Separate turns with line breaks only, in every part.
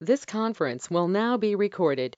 This conference will now be recorded.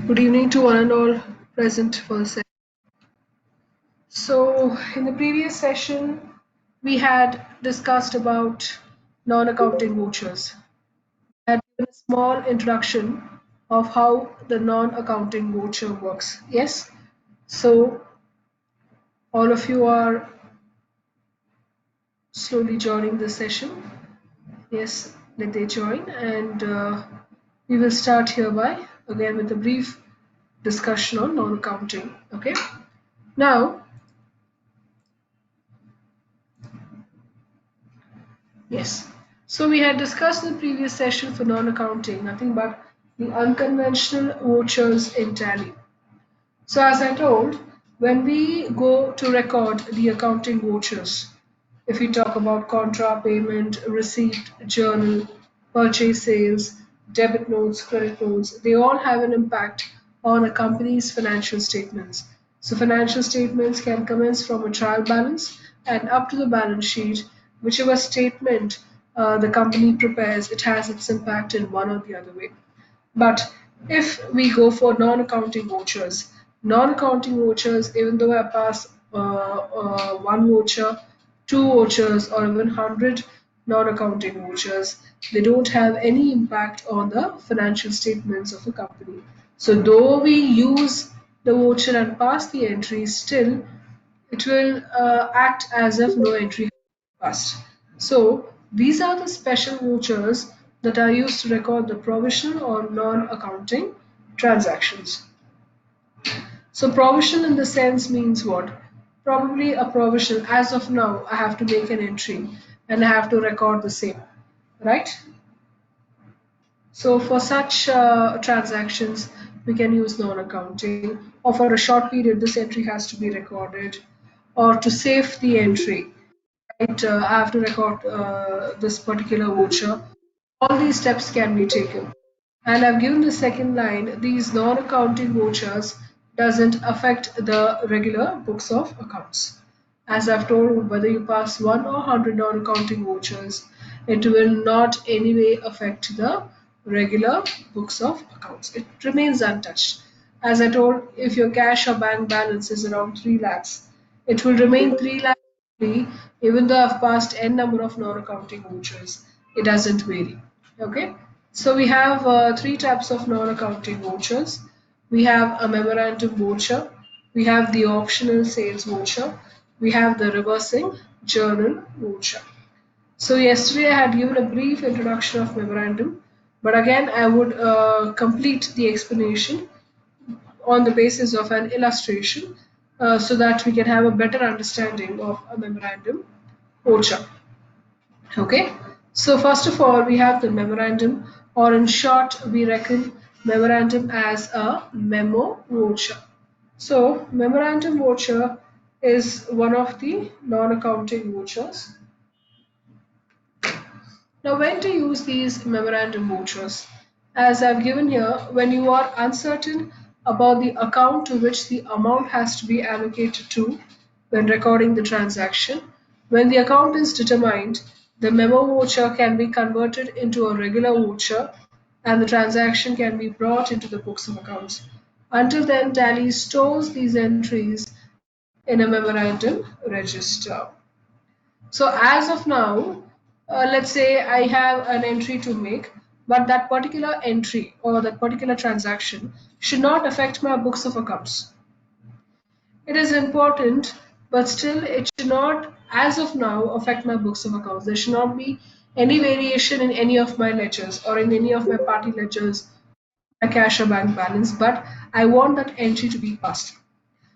Good evening to one and all present for the session. So, in the previous session, we had discussed about non-accounting vouchers. I had given a small introduction of how the non-accounting voucher works. Yes, so all of you are slowly joining the session. Yes, let they join, and we will start hereby again with a brief discussion on non-accounting. Okay. Now, yes. So we had discussed in the previous session for non-accounting nothing but the unconventional vouchers in Tally. So as I told, when we go to record the accounting vouchers, if we talk about contra, payment, receipt, journal, purchase sales, debit notes, credit notes, they all have an impact on a company's financial statements. So financial statements can commence from a trial balance and up to the balance sheet. Whichever statement the company prepares, it has its impact in one or the other way. But if we go for non-accounting vouchers, even though I pass one voucher, two vouchers, or even 100 non-accounting vouchers, they don't have any impact on the financial statements of a company. So though we use the voucher and pass the entry, still it will act as if no entry passed. So these are the special vouchers that are used to record the provisional or non-accounting transactions. So provisional in the sense means what? Probably a provisional. As of now, I have to make an entry and I have to record the same, right? So for such transactions, we can use non-accounting, or for a short period, this entry has to be recorded, or to save the entry, right? I have to record this particular voucher. All these steps can be taken. And I've given the second line, these non-accounting vouchers doesn't affect the regular books of accounts. As I've told, whether you pass 1 or 100 non-accounting vouchers, it will not anyway affect the regular books of accounts. It remains untouched. As I told, if your cash or bank balance is around 3 lakhs, it will remain 3 lakhs only, even though I've passed n number of non-accounting vouchers. It doesn't vary. Okay. So we have three types of non-accounting vouchers. We have a memorandum voucher, we have the optional sales voucher, we have the reversing journal voucher. So yesterday I had given a brief introduction of memorandum, but again I would complete the explanation on the basis of an illustration so that we can have a better understanding of a memorandum voucher. Okay, so first of all, we have the memorandum, or in short, we reckon memorandum as a memo voucher. So, memorandum voucher is one of the non accounting vouchers. Now, when to use these memorandum vouchers? As I've given here, when you are uncertain about the account to which the amount has to be allocated to when recording the transaction, when the account is determined, the memo voucher can be converted into a regular voucher and the transaction can be brought into the books of accounts. Until then, Tally stores these entries in a memorandum register. So as of now, let's say I have an entry to make, but that particular entry or that particular transaction should not affect my books of accounts. It is important, but still it should not, as of now, affect my books of accounts. There should not be any variation in any of my ledgers or in any of my party ledgers, my cash or bank balance, but I want that entry to be passed.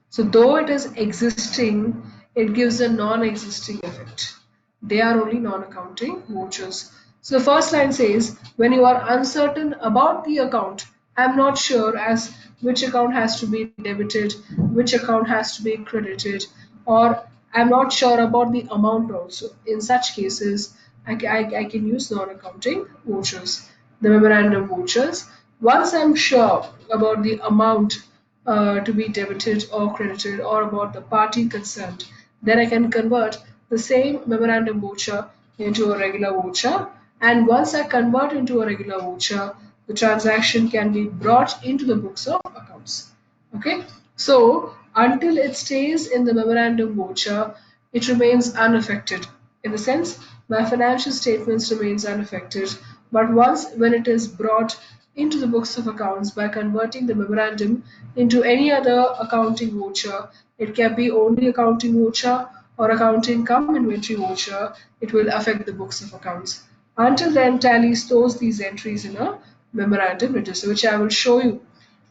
So though it is existing, it gives a non-existing effect. They are only non-accounting vouchers. So the first line says, when you are uncertain about the account, I'm not sure as which account has to be debited, which account has to be credited, or I'm not sure about the amount also. In such cases, I can use non-accounting vouchers, the memorandum vouchers. Once I'm sure about the amount to be debited or credited or about the party concerned, then I can convert the same memorandum voucher into a regular voucher. And once I convert into a regular voucher, the transaction can be brought into the books of accounts. Okay, so until it stays in the memorandum voucher, it remains unaffected. In the sense, my financial statements remains unaffected. But once when it is brought into the books of accounts by converting the memorandum into any other accounting voucher, it can be only accounting voucher or accounting come inventory voucher, it will affect the books of accounts. Until then, Tally stores these entries in a memorandum register, which I will show you,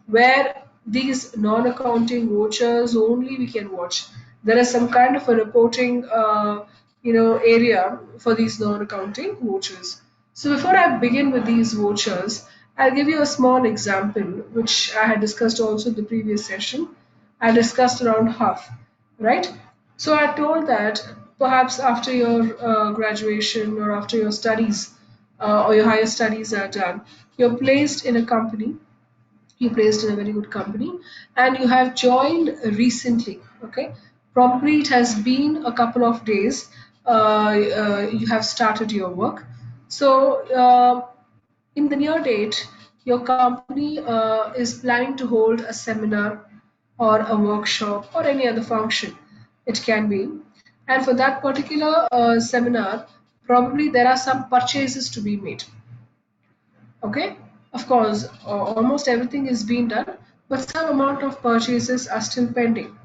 where these non-accounting vouchers only we can watch. There is some kind of a reporting, area for these non-accounting vouchers. So before I begin with these vouchers, I'll give you a small example, which I had discussed also in the previous session. I discussed around half, right? So I told that perhaps after your graduation or after your studies or your higher studies are done, you're placed in a company, you placed in a very good company, and you have joined recently. Okay, probably it has been a couple of days. You have started your work. So in the near date, your company is planning to hold a seminar or a workshop or any other function. It can be. And for that particular seminar, probably there are some purchases to be made. Okay, of course, almost everything is being done, but some amount of purchases are still pending.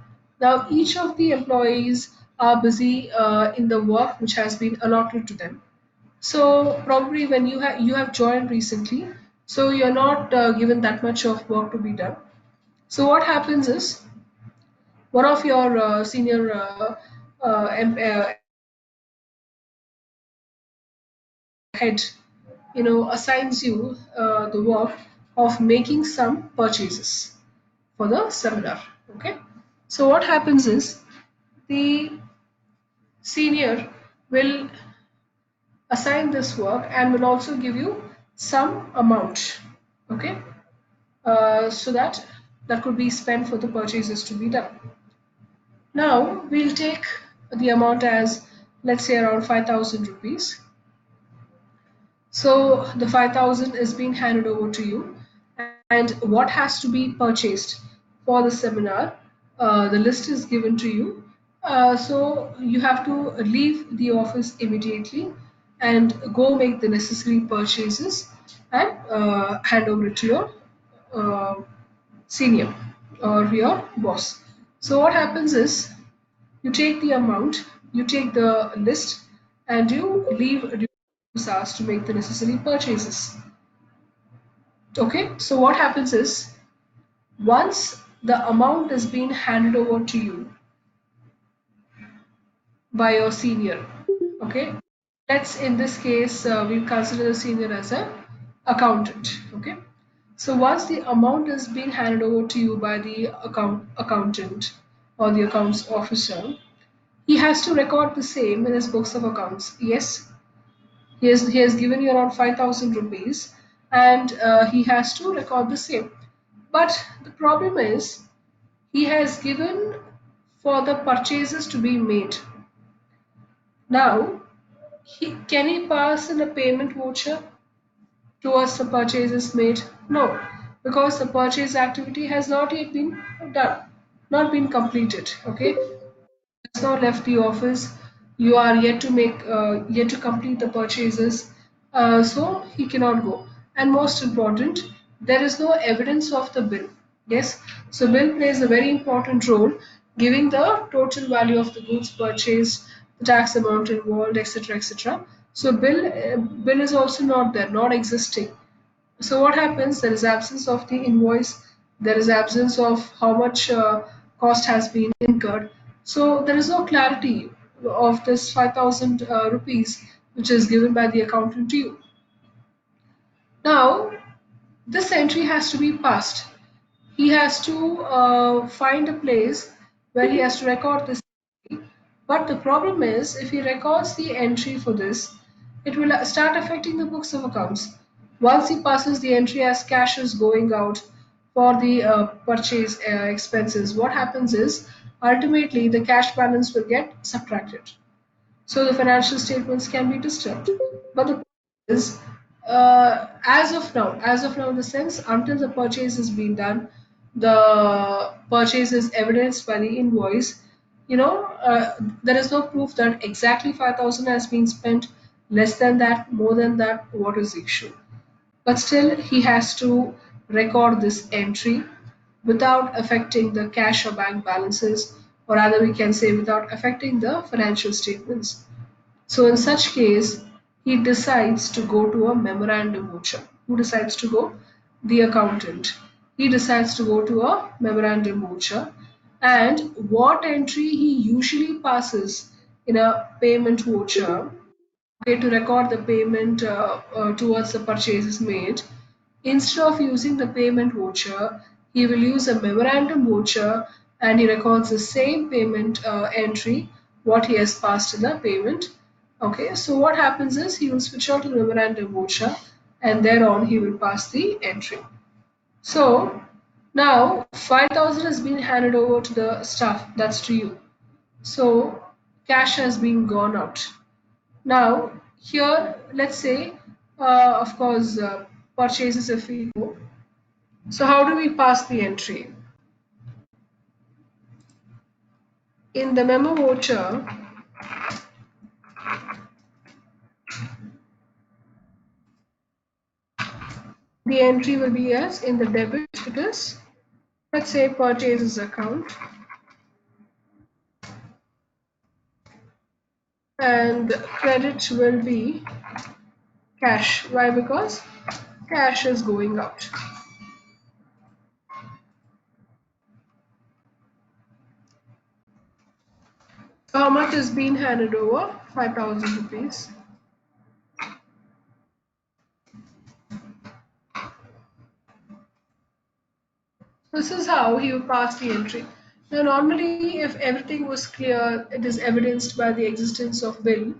Now, each of the employees are busy in the work which has been allotted to them. So probably when you have joined recently, so you're not given that much of work to be done. So what happens is one of your senior head, assigns you the work of making some purchases for the seminar. Okay. So what happens is the senior will assign this work and will also give you some amount. Okay. So that could be spent for the purchases to be done. Now we'll take the amount as, let's say, around 5,000 rupees. So the 5,000 is being handed over to you, and what has to be purchased for the seminar, the list is given to you. So you have to leave the office immediately and go make the necessary purchases and hand over it to your uh, senior or your boss. So what happens is you take the amount, you take the list, and you leave during office hours to make the necessary purchases. Okay, so what happens is once the amount is being handed over to you by your senior, okay, let's in this case we consider the senior as a accountant. Okay, so once the amount is being handed over to you by the accountant or the accounts officer, he has to record the same in his books of accounts. Yes, he has given you around 5,000 rupees, and he has to record the same. But the problem is he has given for the purchases to be made. Now, can he pass in a payment voucher towards the purchases made? No, because the purchase activity has not yet been done, not been completed. Okay, has now left the office. You are yet to complete the purchases, so he cannot go. And most important, there is no evidence of the bill. Yes, so bill plays a very important role, giving the total value of the goods purchased, the tax amount involved, etc., etc. So bill is also not there, not existing. So what happens? There is absence of the invoice. There is absence of how much cost has been incurred. So there is no clarity of this 5,000 rupees which is given by the accountant to you. Now this entry has to be passed. He has to find a place where he has to record this entry. But the problem is, if he records the entry for this, it will start affecting the books of accounts. Once he passes the entry as cash is going out for the purchase expenses, what happens is ultimately the cash balance will get subtracted, so the financial statements can be disturbed. But the point is, as of now, in the sense, until the purchase is being done, the purchase is evidenced by the invoice. There is no proof that exactly 5,000 has been spent, less than that, more than that. What is the issue? But still, he has to record this entry without affecting the cash or bank balances, or rather, we can say without affecting the financial statements. So in such case, he decides to go to a memorandum voucher. Who decides to go? The accountant. He decides to go to a memorandum voucher. And what entry he usually passes in a payment voucher, okay, to record the payment towards the purchases made, instead of using the payment voucher, he will use a memorandum voucher and he records the same payment entry what he has passed in the payment. Okay, so what happens is he will switch out to the memorandum voucher and thereon he will pass the entry. So now 5,000 has been handed over to the staff, that's to you. So cash has been gone out. Now, here, let's say, of course, purchases if we go. So, how do we pass the entry? In the memo voucher, the entry will be as in the debit, it is, let's say, purchases account, and credit will be cash. Why? Because cash is going out. So, how much is being handed over? 5,000 rupees. This is how he would pass the entry. Now, normally, if everything was clear, it is evidenced by the existence of bill.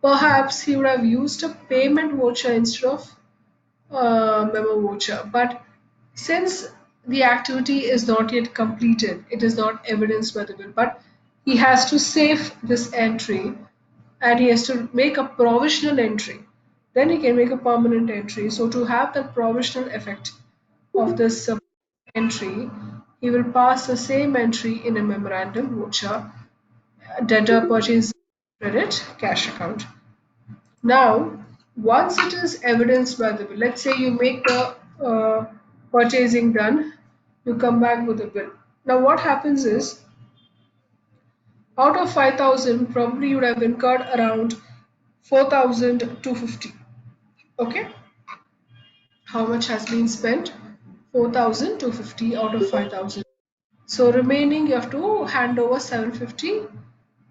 Perhaps he would have used a payment voucher instead of memo voucher. But since the activity is not yet completed, it is not evidenced by the bill. But he has to save this entry and he has to make a provisional entry. Then he can make a permanent entry. So, to have the provisional effect of this entry, he will pass the same entry in a memorandum voucher, debtor purchase credit cash account. Now, once it is evidenced by the bill, let's say you make the purchasing done, you come back with a bill. Now, what happens is out of 5,000, probably you would have incurred around 4,250. Okay, how much has been spent? 4,250 out of 5,000. So remaining you have to hand over 750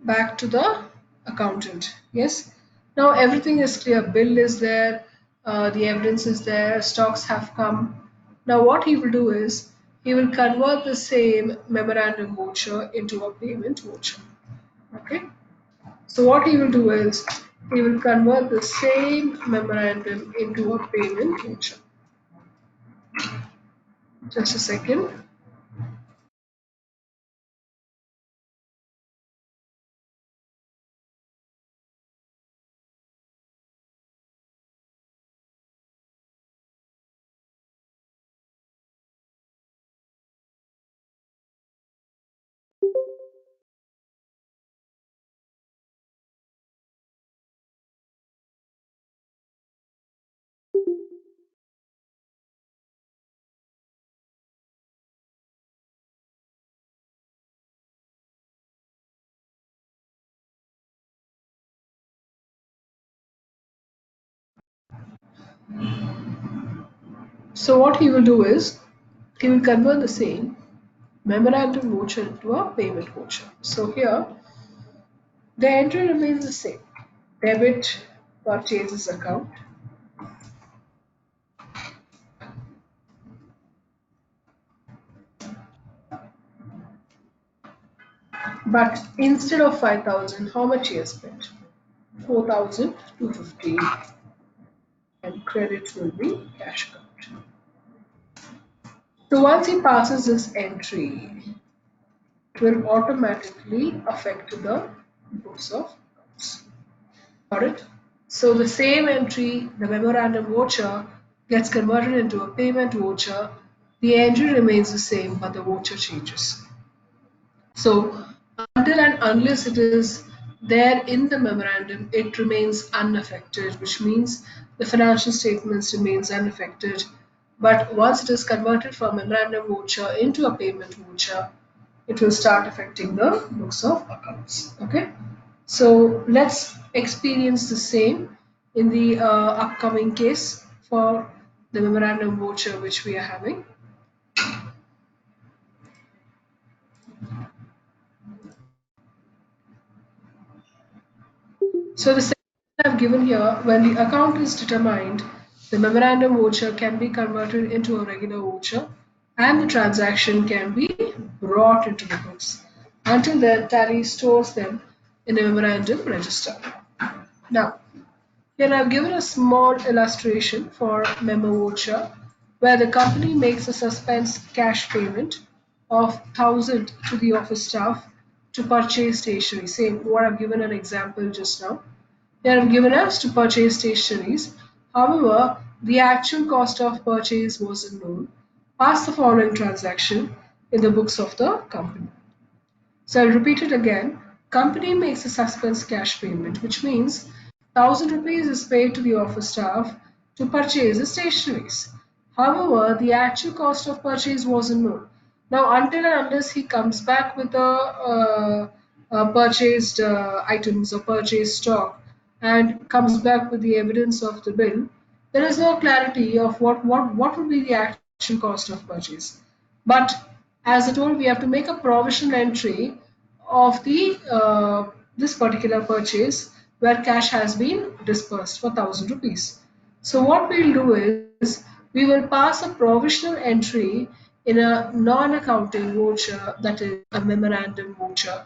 back to the accountant. Yes. Now everything is clear. Bill is there, the evidence is there, stocks have come. Now what he will do is he will convert the same memorandum voucher into a payment voucher. Okay. So what he will do is he will convert the same memorandum into a payment voucher. Just a second. So what he will do is he will convert the same memorandum voucher into a payment voucher. So here the entry remains the same. Debit purchases account. But instead of 5,000, how much he has spent? 4,250 and credit will be cash account. So once he passes this entry, it will automatically affect the books of accounts. Got it? So the same entry, the memorandum voucher, gets converted into a payment voucher. The entry remains the same, but the voucher changes. So until and unless it is there in the memorandum, it remains unaffected, which means the financial statements remains unaffected. But once it is converted from memorandum voucher into a payment voucher, it will start affecting the books of accounts. Okay. So let's experience the same. in the upcoming case for the memorandum voucher which we are having. So the section I've given here, when the account is determined, the memorandum voucher can be converted into a regular voucher and the transaction can be brought into the books. Until then, Tally stores them in a memorandum register. Now, here I've given a small illustration for memo voucher where the company makes a suspense cash payment of 1,000 to the office staff to purchase stationery. Same what I've given an example just now. They are given us to purchase stationeries. However, the actual cost of purchase wasn't known past the following transaction in the books of the company. So I'll repeat it again. Company makes a suspense cash payment, which means 1,000 rupees is paid to the office staff to purchase the stationeries. However, the actual cost of purchase wasn't known. Now, until and unless he comes back with the purchased items or purchased stock and comes back with the evidence of the bill, there is no clarity of what would be the actual cost of purchase. But as I told, we have to make a provisional entry of the this particular purchase where cash has been dispersed for 1,000 rupees. So what we'll do is we will pass a provisional entry in a non-accounting voucher, that is a memorandum voucher.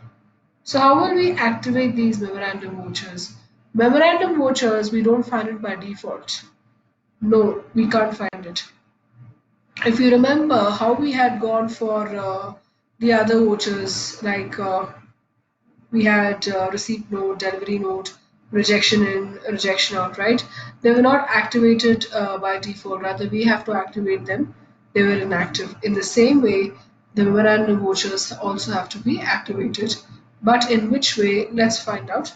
So how will we activate these memorandum vouchers? Memorandum vouchers, we don't find it by default. No, we can't find it. If you remember how we had gone for the other vouchers, like we had receipt note, delivery note, rejection in, rejection out, right? They were not activated by default, rather, we have to activate them. They were inactive. In the same way, the memorandum vouchers also have to be activated. But in which way? Let's find out.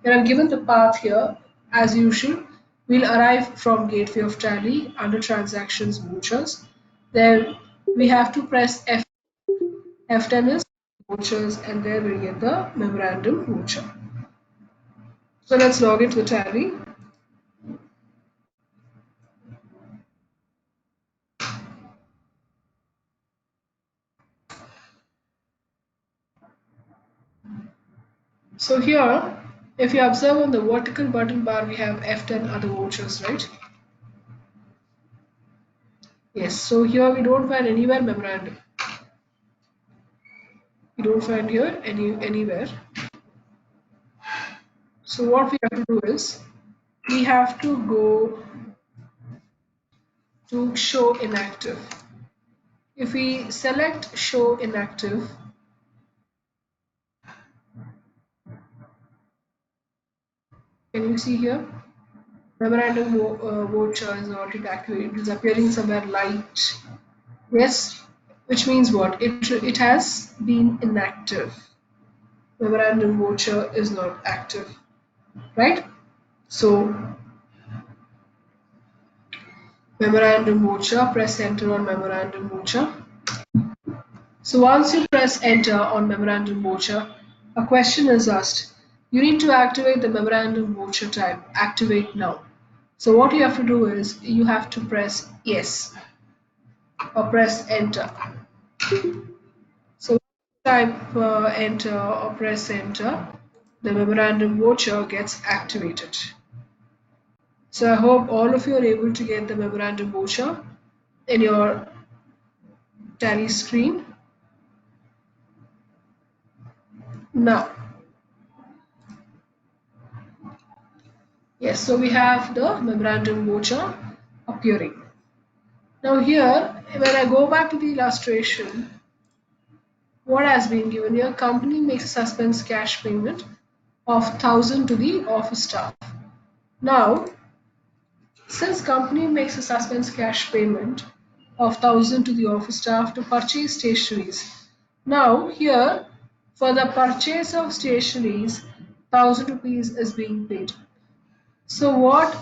And I've given the path here. As usual, we'll arrive from gateway of tally under transactions vouchers. Then we have to press F10 is vouchers, and there we get the memorandum voucher. So let's log into the tally. So here, if you observe on the vertical button bar, we have F10 other vouchers, right? Yes, so here we don't find anywhere memorandum. We don't find here anywhere. So what we have to do is we have to go to show inactive. If we select show inactive, can you see here? Memorandum voucher is not activated. It is appearing somewhere light. Yes, which means what? It has been inactive. Memorandum voucher is not active, right? So memorandum voucher, press enter on memorandum voucher. So once you press enter on memorandum voucher, a question is asked. You need to activate the memorandum voucher type. Activate now. So what you have to do is you have to press yes or press enter. So type enter or press enter, the memorandum voucher gets activated. So I hope all of you are able to get the memorandum voucher in your tally screen. Now, yes, so we have the memorandum voucher appearing. Now here, when I go back to the illustration, what has been given here? Company makes a suspense cash payment of 1,000 to the office staff. Now, since company makes a suspense cash payment of 1,000 to the office staff to purchase stationeries, now here for the purchase of stationeries, 1,000 rupees is being paid. So what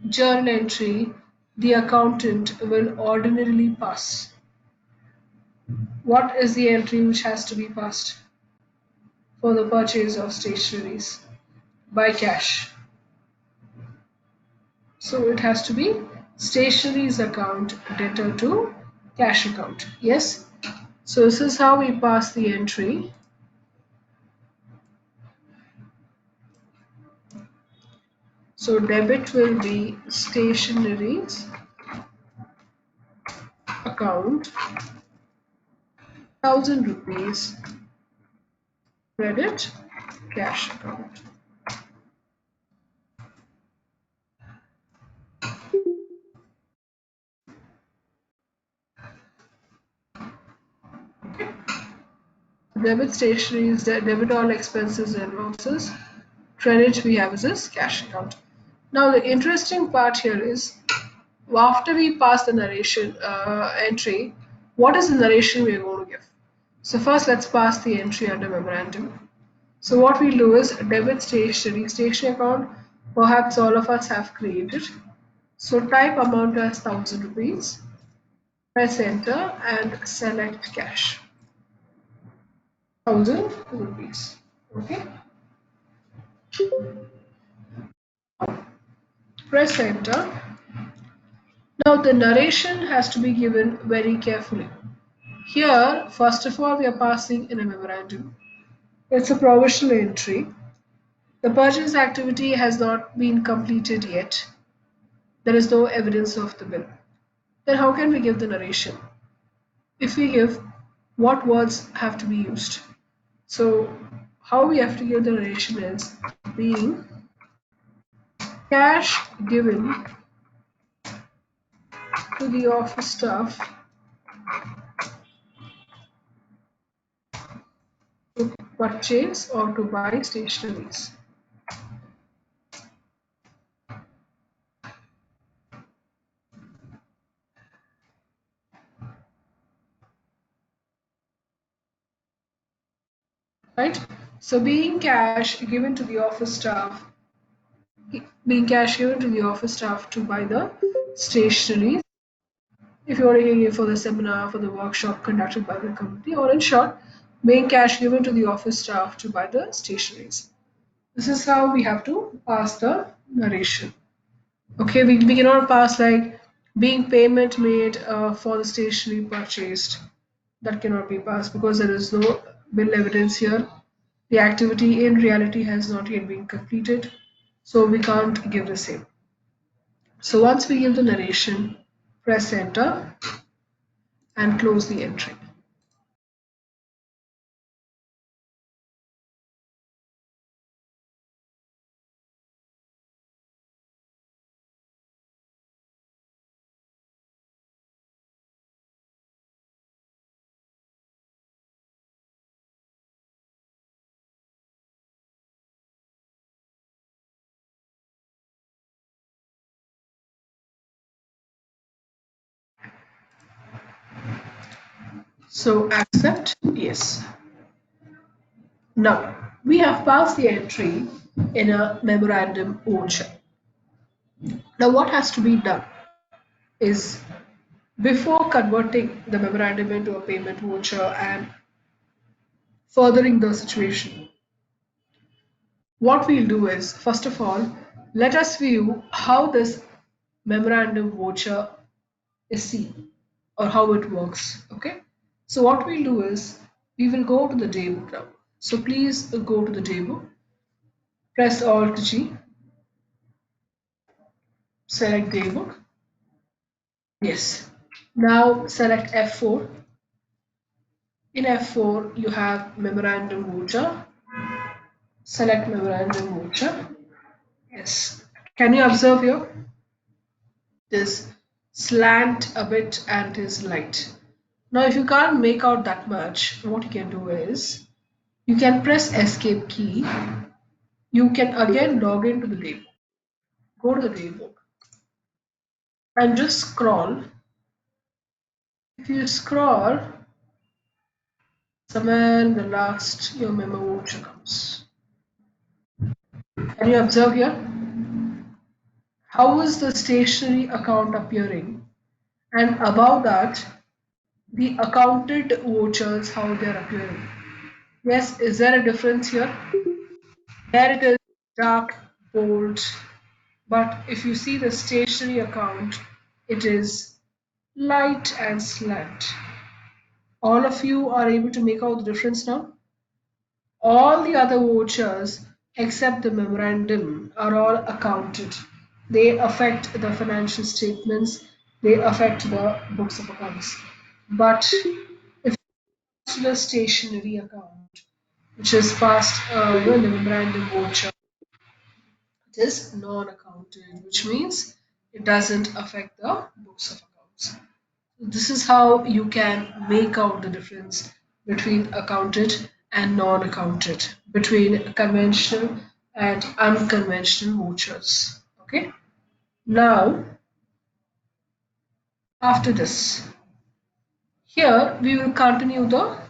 journal entry the accountant will ordinarily pass? What is the entry which has to be passed for the purchase of stationeries by cash? So it has to be stationery's account debtor to cash account. Yes. So this is how we pass the entry. So debit will be stationery's account, 1,000 rupees, credit cash account. Debit stationery is debit all expenses and losses. Credit we have is this cash account. Now the interesting part here is after we pass the narration entry, what is the narration we are going to give? So first let's pass the entry under memorandum. So what we'll do is debit stationery account. Perhaps all of us have created. So type amount as 1,000 rupees. Press enter and select cash. 1,000 rupees. Okay. Press enter. Now the narration has to be given very carefully. Here, first of all, we are passing in a memorandum. It's a provisional entry. The purchase activity has not been completed yet. There is no evidence of the bill. Then how can we give the narration? If we give, what words have to be used? So how we have to give the narration is being cash given to the office staff to purchase or to buy stationeries. Right? So being cash given to the office staff to buy the stationeries. If you're taking it for the seminar, for the workshop conducted by the company, or in short, being cash given to the office staff to buy the stationeries. This is how we have to pass the narration. Okay, we cannot pass like being payment made for the stationery purchased. That cannot be passed because there is no bill evidence here. The activity in reality has not yet been completed, so we can't give the same. So once we give the narration, press enter and close the entry. So accept, yes. Now we have passed the entry in a memorandum voucher. Now what has to be done is before converting the memorandum into a payment voucher and furthering the situation, what we'll do is first of all, let us view how this memorandum voucher is seen or how it works. Okay. So what we'll do is we will go to the daybook now. So please go to the daybook, press Alt G, select daybook. Yes. Now select F4. In F4 you have memorandum voucher. Select memorandum voucher. Yes. Can you observe here? This slant a bit and is light. Now if you can't make out that much, what you can do is you can press escape key. You can again log into the daybook. Go to the daybook and just scroll. If you scroll, somewhere in the last your memo voucher comes. Can you observe here? How is the stationery account appearing? And above that, the accounted vouchers, how they're appearing. Yes, is there a difference here? There it is dark, bold. But if you see the stationery account, it is light and slant. All of you are able to make out the difference now? All the other vouchers except the memorandum are all accounted. They affect the financial statements, they affect the books of accounts. But if it's the stationery account, which is past the memorandum voucher, it is non-accounted, which means it doesn't affect the books of accounts. This is how you can make out the difference between accounted and non-accounted, between conventional and unconventional vouchers. Okay. Now, after this, here we will continue the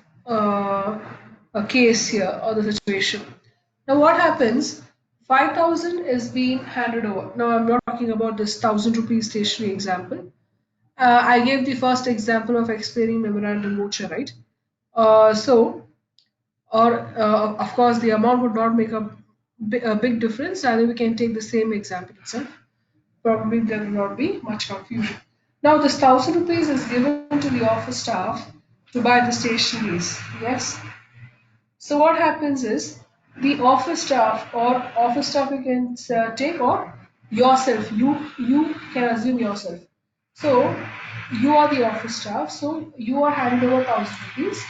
case here or the situation. Now, what happens? 5,000 is being handed over. Now, I'm not talking about this 1,000 rupees stationery example. I gave the first example of explaining memorandum voucher, right? Or of course, the amount would not make a big difference. Either we can take the same example itself. Probably there will not be much confusion. Now, this 1,000 rupees is given to the office staff to buy the stationeries. Yes. So what happens is the office staff you can take or yourself. You can assume yourself. So you are the office staff. So you are handing over 1,000 rupees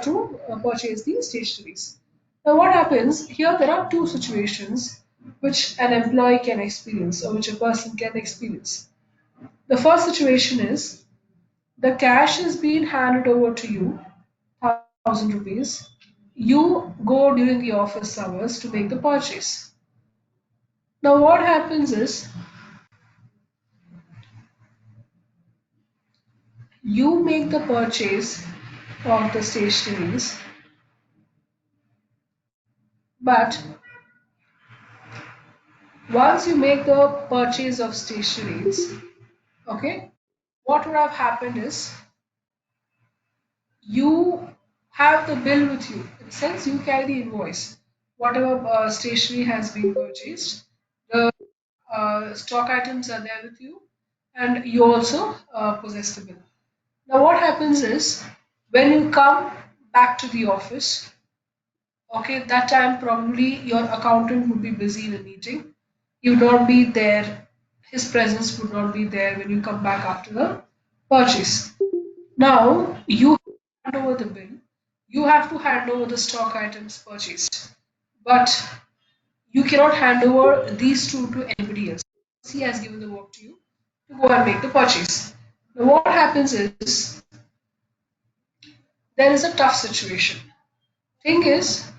to purchase the stationeries. Now what happens here? There are two situations which an employee can experience or which a person can experience. The first situation is the cash is being handed over to you, 1,000 rupees. You go during the office hours to make the purchase. Now, what happens is you make the purchase of the stationaries, but once you make the purchase of stationaries, okay, what would have happened is you have the bill with you. In the sense, you carry the invoice. Whatever stationery has been purchased, the stock items are there with you, and you also possess the bill. Now, what happens is when you come back to the office, okay, that time probably your accountant would be busy in a meeting. You would not be there, his presence would not be there when you come back after the purchase. Now, you hand over the bill, you have to hand over the stock items purchased, but you cannot hand over these two to anybody else. He has given the work to you to go and make the purchase. Now, what happens is there is a tough situation. Thing is,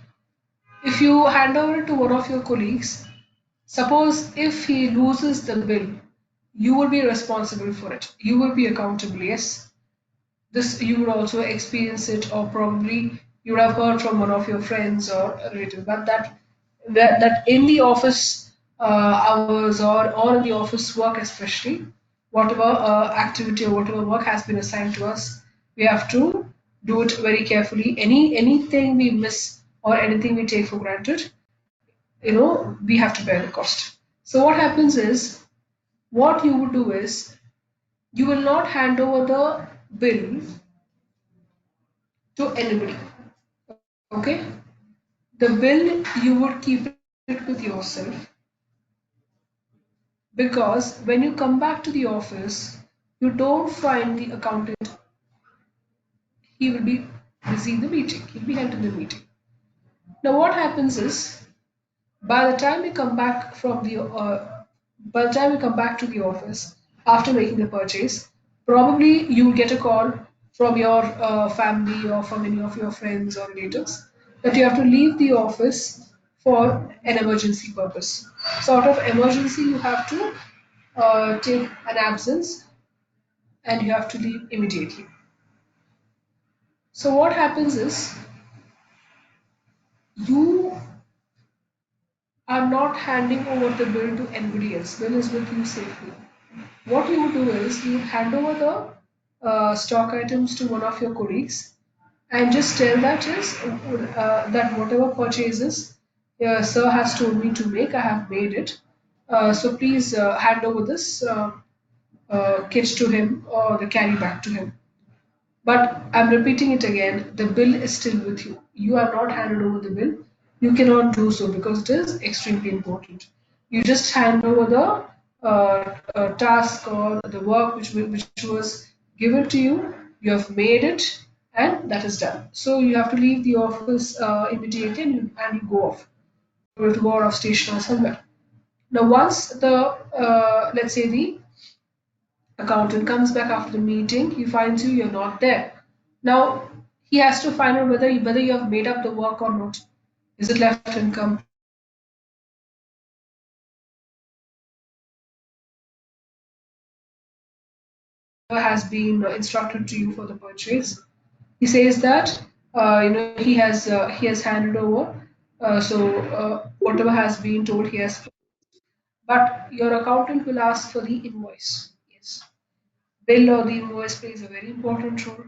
if you hand over it to one of your colleagues, suppose if he loses the bill, you will be responsible for it. You will be accountable, yes. This you would also experience it, or probably you would have heard from one of your friends or a relative. But that in the office hours or in the office work especially, whatever activity or whatever work has been assigned to us, we have to do it very carefully. Anything we miss or anything we take for granted, we have to bear the cost. So what happens is, what you would do is you will not hand over the bill to anybody. Okay? The bill you would keep it with yourself, because when you come back to the office, you don't find the accountant. He will be busy in the meeting. He'll be held in the meeting. Now, what happens is, by the time you come back by the time you come back to the office after making the purchase, probably you will get a call from your family or from any of your friends or relatives that you have to leave the office for an emergency purpose. So, out of emergency, you have to take an absence and you have to leave immediately. So, what happens is you are not handing over the bill to anybody else. Bill is with you safely. What you would do is you would hand over the stock items to one of your colleagues and just tell that whatever purchases sir has told me to make, I have made it. So please hand over this kit to him or the carry bag to him. But I'm repeating it again, the bill is still with you. You are not handed over the bill. You cannot do so because it is extremely important. You just hand over the task or the work which was given to you. You have made it and that is done. So you have to leave the office immediately and you go off. To go out of station or somewhere. Now, once the let's say the accountant comes back after the meeting, he finds you, you're not there. Now, he has to find out whether you have made up the work or not. Is it left income? Has been instructed to you for the purchase. He says that he has handed over. Whatever has been told, he has. But your accountant will ask for the invoice. Yes, bill or the invoice plays a very important role.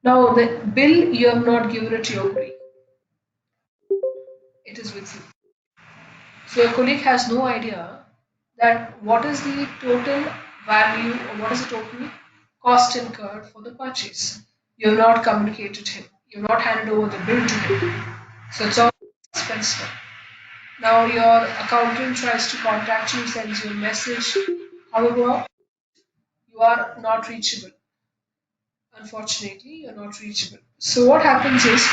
Now, the bill you have not given it to your colleague. It is with you. So your colleague has no idea that what is the total value or what is the total cost incurred for the purchase. You have not communicated him. You have not handed over the bill to him. So it's all expensive. Now your accountant tries to contact you, sends you a message. However, you are not reachable. Unfortunately, you're not reachable. So what happens is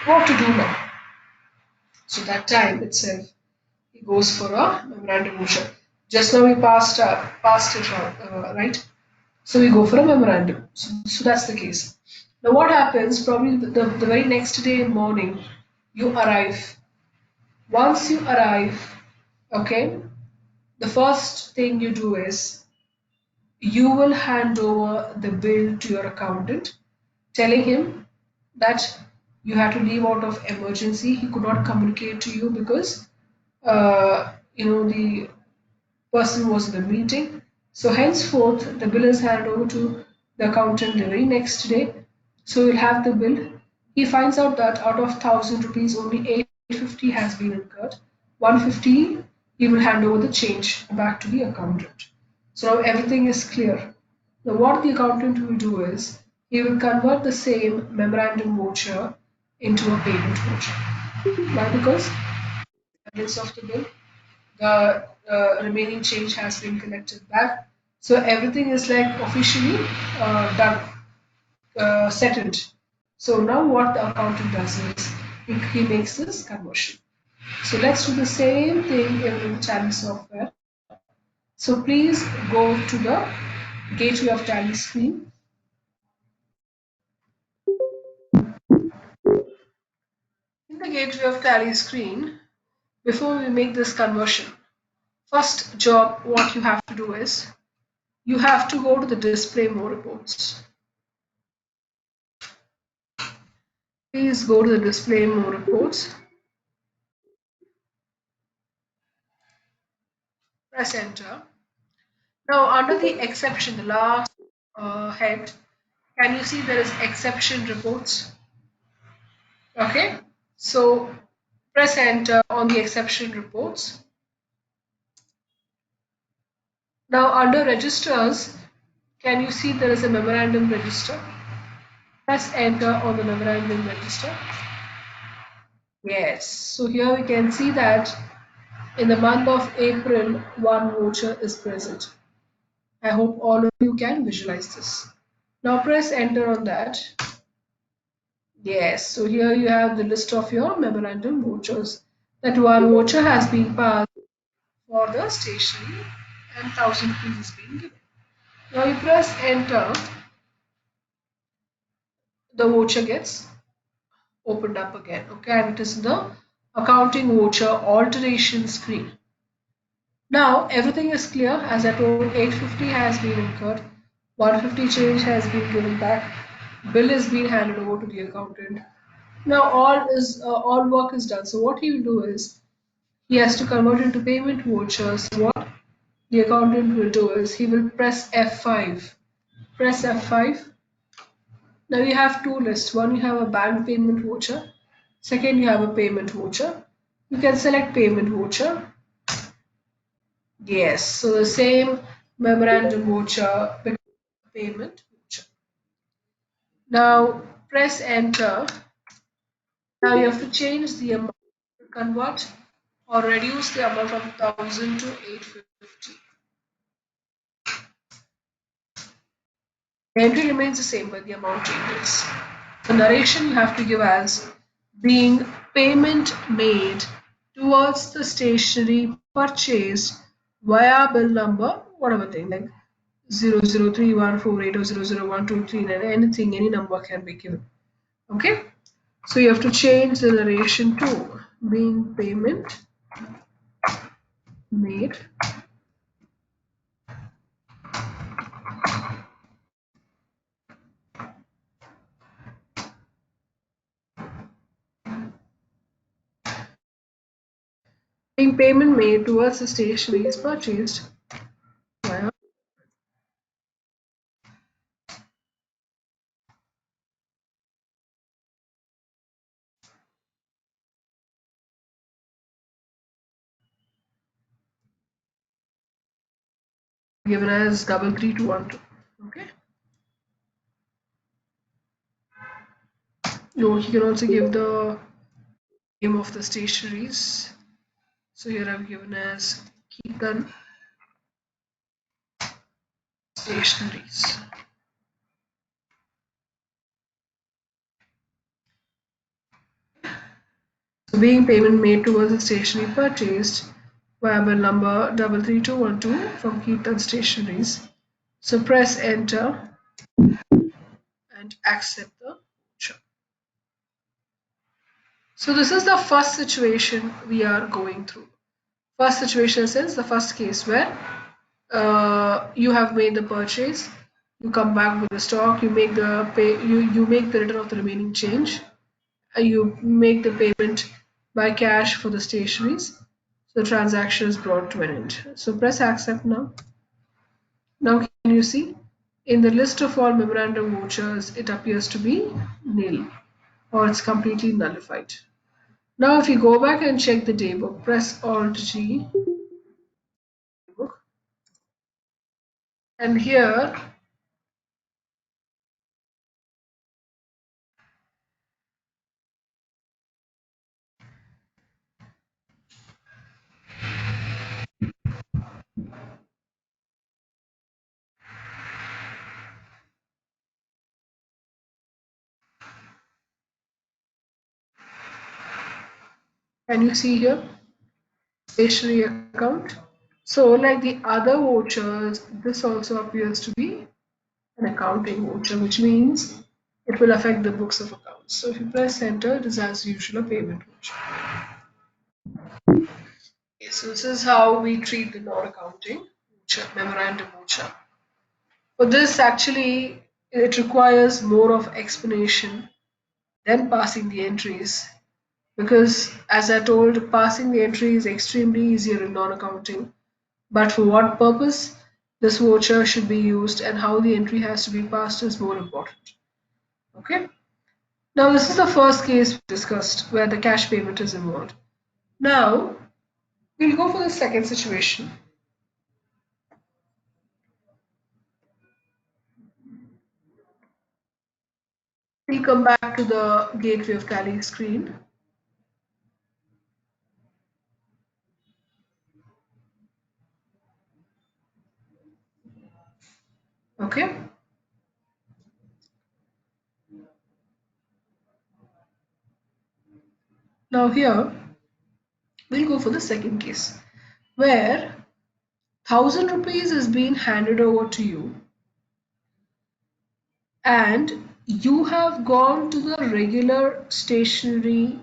what to do now? So that time itself, he goes for a memorandum voucher. Just now we passed it on, right? So we go for a memorandum. So that's the case. Now what happens? Probably the very next day in morning, you arrive. Once you arrive, okay, the first thing you do is you will hand over the bill to your accountant, telling him that you had to leave out of emergency. He could not communicate to you because the person was in the meeting. So henceforth, the bill is handed over to the accountant the very next day. So you'll have the bill. He finds out that out of 1,000 rupees, only 850 has been incurred. 150 he will hand over the change back to the accountant. So now everything is clear. Now what the accountant will do is he will convert the same memorandum voucher into a payment voucher. Why? Because balance of the bill, the remaining change has been collected back. So everything is like officially done, settled. So now what the accountant does is he makes this conversion. So let's do the same thing in Tally software. So please go to the gateway of Tally screen. In the gateway of Tally screen, before we make this conversion, first job what you have to do is you have to go to the display more reports. Please go to the display more reports, press enter. Now under the exception, the last head, can you see there is exception reports? Okay, so press enter on the exception reports. Now under registers, can you see there is a memorandum register? Press enter on the memorandum register. Yes, so here we can see that in the month of April, one voucher is present. I hope all of you can visualize this. Now press enter on that. Yes, so here you have the list of your memorandum vouchers. That one voucher has been passed for the stationery and 1,000 rupees is being given. Now you press enter, the voucher gets opened up again. Okay, and it is the accounting voucher alteration screen. Now everything is clear. As I told, 850 has been incurred, 150 change has been given back, bill is being handed over to the accountant. Now all work is done. So what he will do is he has to convert into payment vouchers. What the accountant will do is he will press F5. Press F5. Now you have two lists. One you have a bank payment voucher. Second you have a payment voucher. You can select payment voucher. Yes, so the same memorandum voucher becomes a payment voucher. Now press enter. Now you have to change the amount to convert or reduce the amount from 1000 to 850. The entry remains the same, but the amount changes. The narration you have to give as being payment made towards the stationery purchased via bill number, whatever thing, like 003148 or 001239, anything, any number can be given. Okay? So you have to change the narration to being payment made being payment made towards the stationery is purchased via given as 33212. Okay. You can also give the name of the stationaries. So here I've given as Keaton Stationaries. So being payment made towards the stationery purchased via bill number 33212 from Keaton Stationaries. So press enter and accept the voucher. So this is the first situation we are going through. First situation since the first case where you have made the purchase, you come back with the stock, you make the you make the return of the remaining change, you make the payment by cash for the stationaries. So the transaction is brought to an end. So press accept now. Now can you see in the list of all memorandum vouchers it appears to be nil or it's completely nullified. Now if you go back and check the daybook, press Alt G book, and here can you see here stationery account. So like the other vouchers, this also appears to be an accounting voucher, which means it will affect the books of accounts. So if you press enter, it is as usual a payment voucher. Okay, so this is how we treat the non-accounting voucher, memorandum voucher. For this, actually, it requires more of explanation than passing the entries because, as I told, passing the entry is extremely easier in non-accounting. But for what purpose this voucher should be used and how the entry has to be passed is more important. Okay. Now this is the first case we discussed where the cash payment is involved. Now we'll go for the second situation. We'll come back to the gateway of tally screen. Okay. Now here we'll go for the second case where 1000 rupees is being handed over to you and you have gone to the regular stationery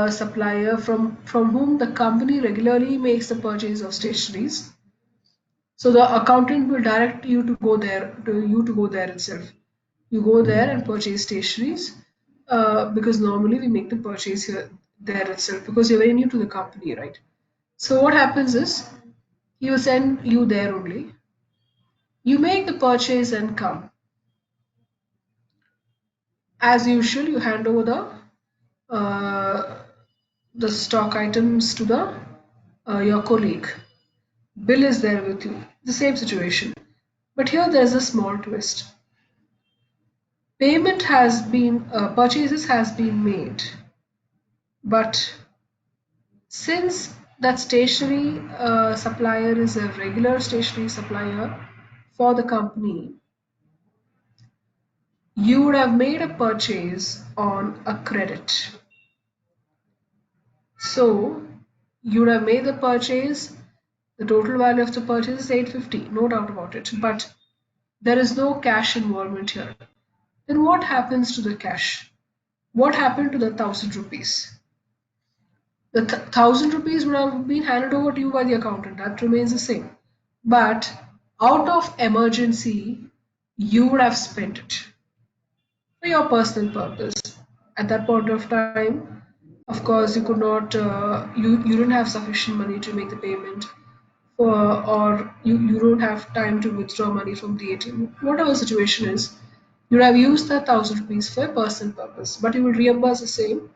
supplier from whom the company regularly makes the purchase of stationeries. So the accountant will direct you to go there, to go there itself. You go there and purchase stationeries because normally we make the purchase here there itself because you're very new to the company, right? So what happens is he will send you there only. You make the purchase and come. As usual, you hand over uh, the stock items to the your colleague. Bill is there with you. The same situation. But here there's a small twist. Purchases has been made, but since that stationery supplier is a regular stationery supplier for the company, you would have made a purchase on a credit. So you would have made the purchase, the total value of the purchase is 850, no doubt about it. But there is no cash involvement here. Then what happens to the cash? What happened to the 1,000 rupees? The 1,000 rupees would have been handed over to you by the accountant. That remains the same. But out of emergency, you would have spent it for your personal purpose. At that point of time, of course, you could not, you didn't have sufficient money to make the payment, or you don't have time to withdraw money from the ATM. Whatever the situation is, you would have used that 1,000 rupees for a personal purpose, but you will reimburse the same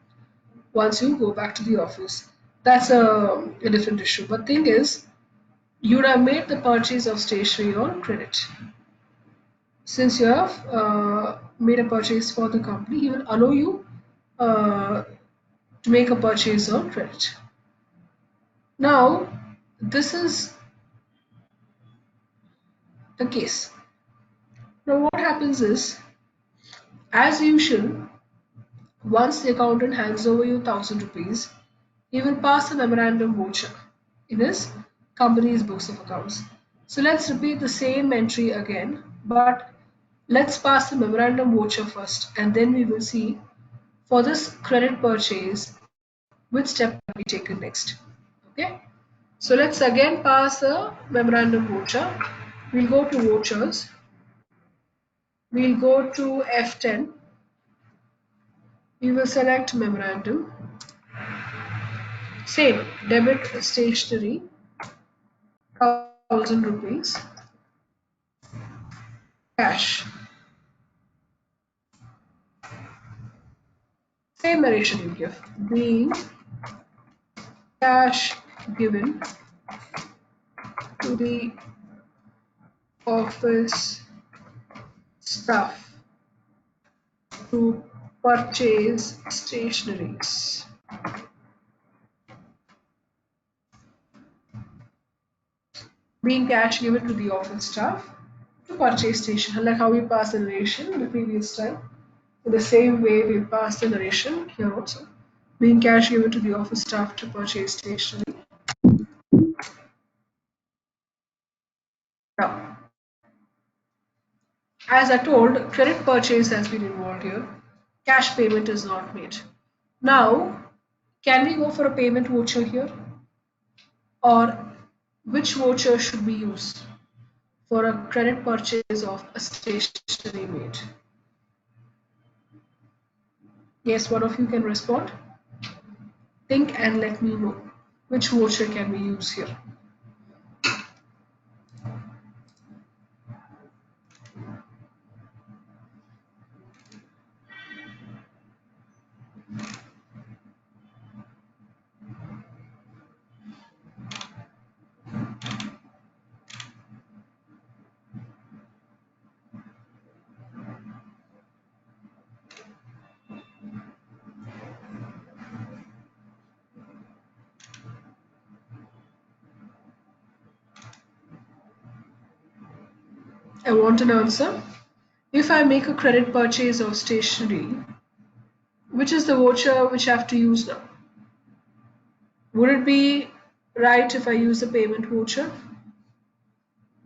once you go back to the office. That's a different issue. But thing is, you would have made the purchase of stationery on credit. Since you have made a purchase for the company, he will allow you uh, to make a purchase on credit. Now, this is the case. Now, what happens is, as usual, once the accountant hands over you 1,000 rupees, he will pass a memorandum voucher in his company's books of accounts. So let's repeat the same entry again, but let's pass the memorandum voucher first, and then we will see for this credit purchase which step can be taken next. Okay, so let's again pass a memorandum voucher. We'll go to vouchers, we'll go to F10, we will select memorandum, same debit stationery, 1,000 rupees, cash. Same narration you give, being cash given to the office staff to purchase stationeries. Being cash given to the office staff to purchase stationery, like how we passed the narration the previous time. In the same way, we passed the narration here also. Being cash given to the office staff to purchase stationery. Now, as I told, credit purchase has been involved here. Cash payment is not made. Now, can we go for a payment voucher here? Or which voucher should we use for a credit purchase of a stationery made? Yes, one of you can respond. Think and let me know. Which voucher can we use here? I want an answer. If I make a credit purchase of stationery, which is the voucher which I have to use now? Would it be right if I use the payment voucher?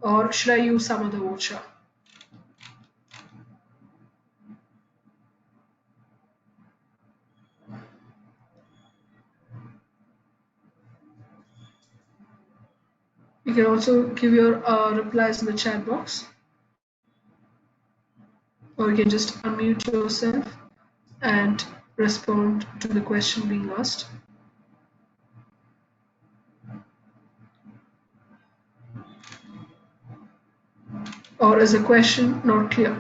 Or should I use some other voucher? You can also give your replies in the chat box, or you can just unmute yourself and respond to the question being asked. Or is the question not clear?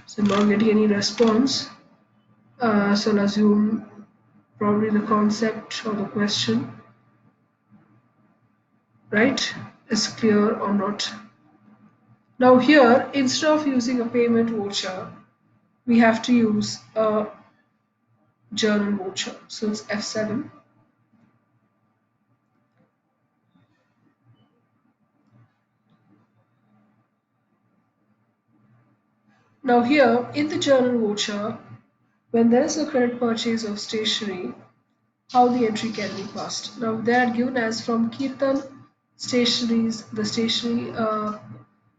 So I'm not getting any response. So I'll assume Probably the concept or the question, right, is clear or not. Now here, instead of using a payment voucher, we have to use a journal voucher. So it's F7. Now here, in the journal voucher, when there is a credit purchase of stationery, how the entry can be passed. Now they are given as from Kirtan stationeries, the stationery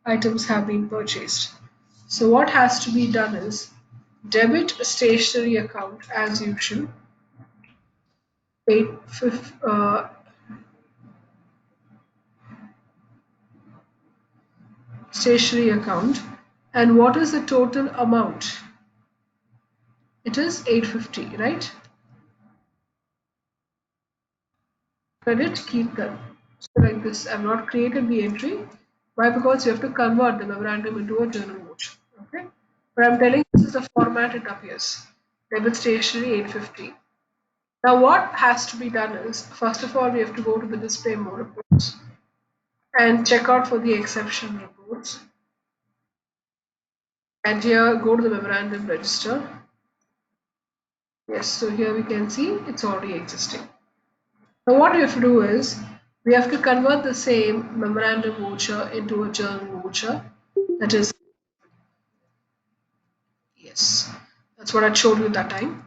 items have been purchased. So what has to be done is debit stationery account as usual, eight, stationery account, and what is the total amount? It is 850, right? Credit Kirtan. So like this, I've not created the entry. Why? Because you have to convert the memorandum into a journal voucher. Okay. But I'm telling you, this is the format it appears. Debit stationery 850. Now what has to be done is, first of all, we have to go to the display more reports and check out for the exception reports. And here go to the memorandum register. Yes, so here we can see it's already existing. Now what we have to do is we have to convert the same memorandum voucher into a journal voucher. That is, yes, that's what I showed you that time.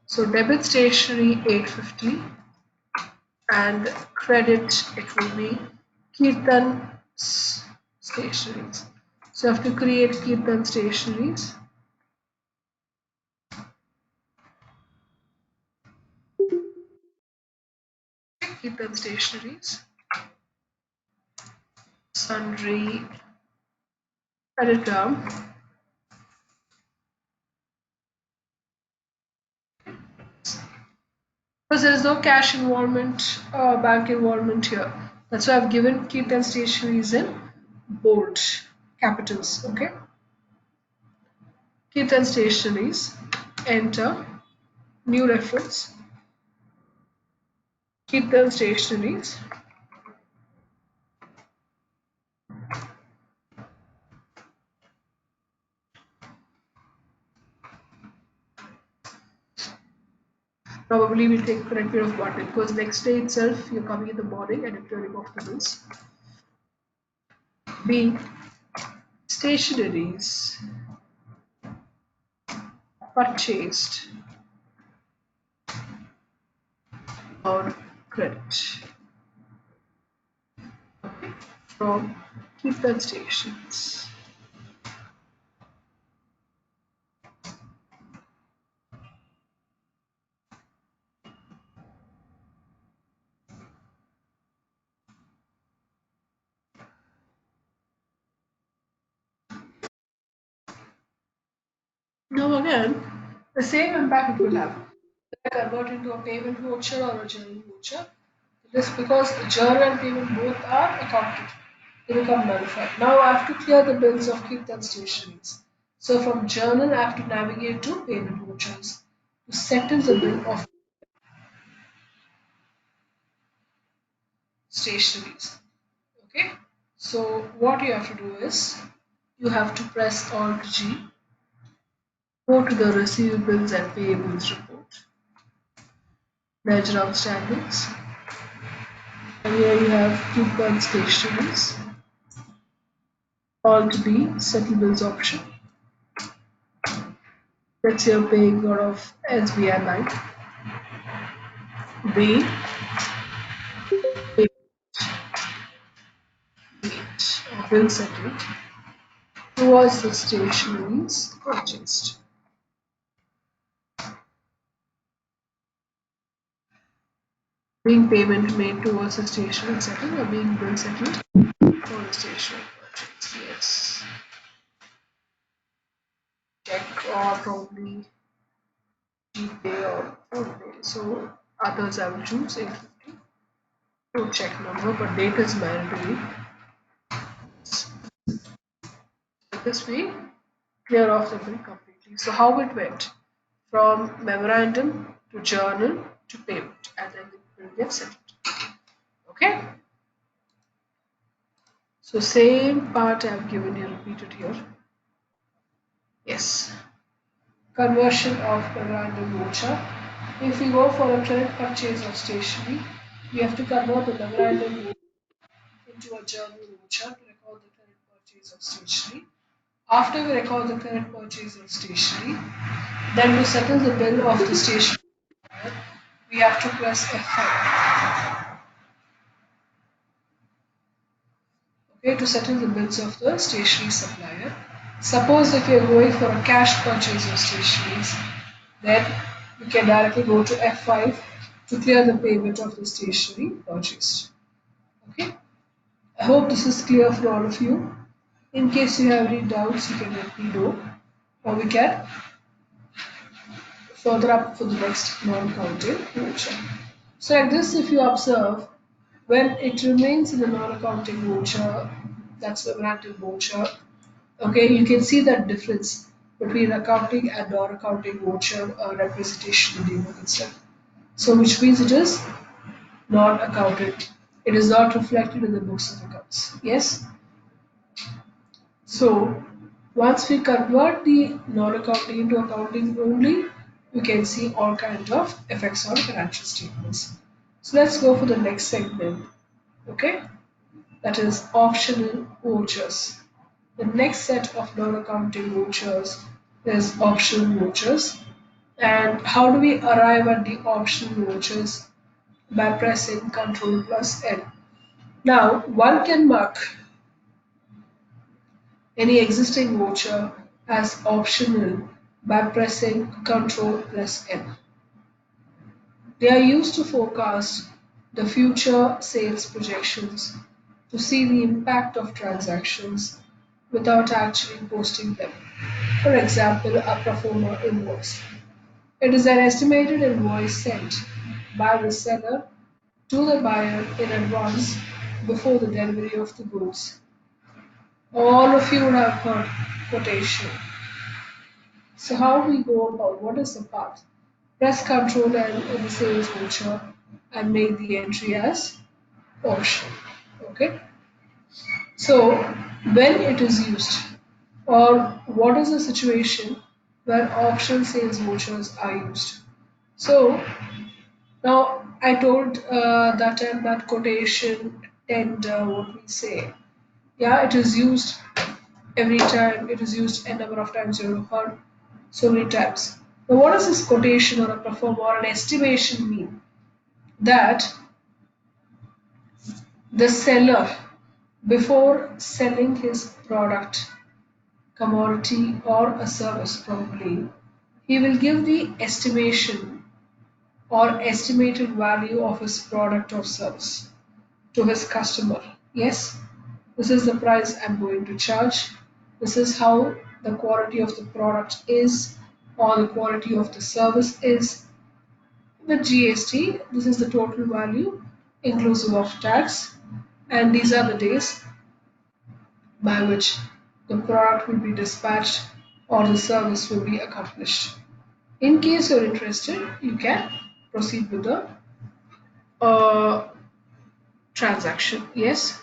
So debit stationery 850 and credit it will be Kirtan stationeries. So I have to create Kirtan stationeries. Kirtan stationeries. Sundry credit term. Because there is no cash involvement, bank involvement here. That's why I've given Kirtan stationeries in bold capitals. Okay. Kirtan stationeries. Enter. New reference. Kirtan stationeries. Probably will take correct period of one day because next day itself you're coming in the morning and you're turning off the bills. B. Stationaries purchased on credit from Kirtan stations. Now again, the same impact it will have. Whether I convert into a payment voucher or a journal voucher. This because journal and payment both are accounted. They become nullified. Now I have to clear the bills of Kirtan stationaries. So from journal I have to navigate to payment vouchers to settle the bill of stationaries. Okay. So what you have to do is you have to press Alt G, go to the receivables and payables report, ledger outstandings, and here you have coupon stationaries. Alt B, settle bills option. Let's say you're paying out of SBI Bank. B, payment or bill settled towards the stationaries purchased. Being payment made towards the stationery settled or being bill settled for the stationery purchase. Yes. Check or probably GPay or PhonePe. So others I will choose 850. No check number, but date is mandatory. This way, clear off the bill completely. So how it went from memorandum to journal to payment, and then the bill gets settled. Okay? So same part I've given you repeated here. Yes. Conversion of memorandum voucher. If we go for a credit purchase of stationery, we have to convert the memorandum voucher into a journal voucher to record the credit purchase of stationery. After we record the credit purchase of stationery, then to settle the bill of the stationery, we have to press F5. Okay, to settle the bills of the stationery supplier. Suppose if you're going for a cash purchase of stationeries, then you can directly go to F5 to clear the payment of the stationery purchased. Okay, I hope this is clear for all of you. In case you have any doubts, you can let me know, or we can further up for the next non-counting voucher. So like this, if you observe, when it remains in the non-accounting voucher, that's memorandum voucher, okay, you can see that difference between accounting and non-accounting voucher representation in the book itself. So which means it is non-accounted. It is not reflected in the books of accounts. Yes? So once we convert the non-accounting into accounting only, we can see all kinds of effects on financial statements. So let's go for the next segment. Okay? That is optional vouchers. The next set of non-accounting vouchers is optional vouchers. And how do we arrive at the optional vouchers? By pressing Ctrl plus N. Now, one can mark any existing voucher as optional by pressing Ctrl plus N. They are used to forecast the future sales projections to see the impact of transactions without actually posting them. For example, a pro forma invoice. It is an estimated invoice sent by the seller to the buyer in advance before the delivery of the goods. All of you would have heard quotation. So how we go about what is the path? Press Ctrl and in the sales voucher and make the entry as option. Okay. So when it is used, or what is the situation where option sales vouchers are used? So now I told that and that quotation tender, what we say. Yeah, it is used every time. It is used a number of times. You have heard so many times. Now, what does this quotation or a perform or an estimation mean? That the seller, before selling his product, commodity, or a service, probably, he will give the estimation or estimated value of his product or service to his customer. Yes, this is the price I'm going to charge. This is how the quality of the product is, or the quality of the service is. With GST, this is the total value inclusive of tax, and these are the days by which the product will be dispatched or the service will be accomplished. In case you're interested, you can proceed with the uh, transaction. Yes.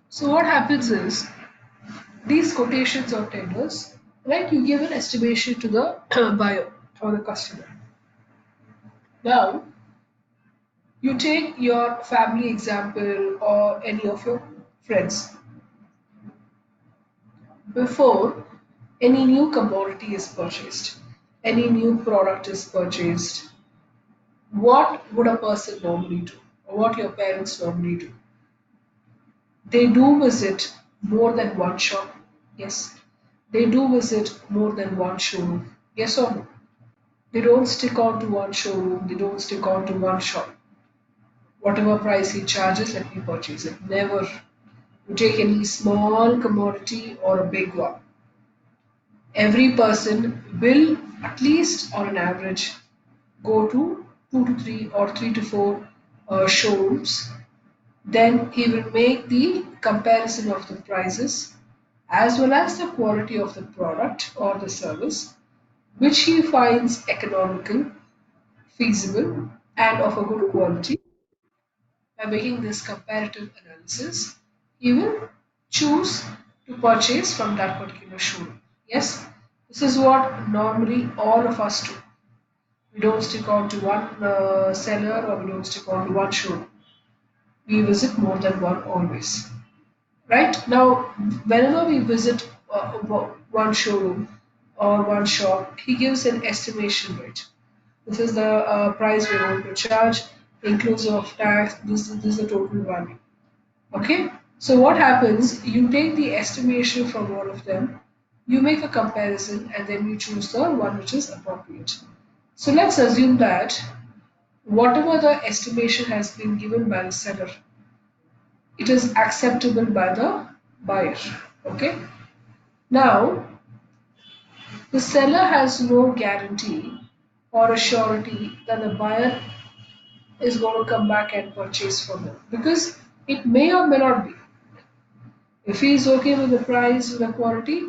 So what happens is these quotations or tenders, right? You give an estimation to the buyer or the customer. Now, You take your family example or any of your friends. Before any new commodity is purchased, any new product is purchased, what would a person normally do? Or what your parents normally do? They do visit more than one shop. Yes. They do visit more than one showroom. Yes or no? They don't stick on to one showroom, they don't stick on to one shop. Whatever price he charges, let me purchase it. Never. You take any small commodity or a big one. Every person will, at least on an average, go to 2 to 3 or 3 to 4 showrooms. Then he will make the comparison of the prices as well as the quality of the product or the service, which he finds economical, feasible, and of a good quality. By making this comparative analysis, he will choose to purchase from that particular showroom. Yes, this is what normally all of us do. We don't stick on to one seller or we don't stick on to one showroom. We visit more than one always. Right now, whenever we visit one showroom or one shop, he gives an estimation rate. This is the price we're going to charge, inclusive of tax. This is the total value. Okay. So what happens? You take the estimation from all of them, you make a comparison, and then you choose the one which is appropriate. So let's assume that whatever the estimation has been given by the seller, it is acceptable by the buyer. Okay. Now, the seller has no guarantee or a surety that the buyer is going to come back and purchase from him because it may or may not be. If he is okay with the price, with the quality,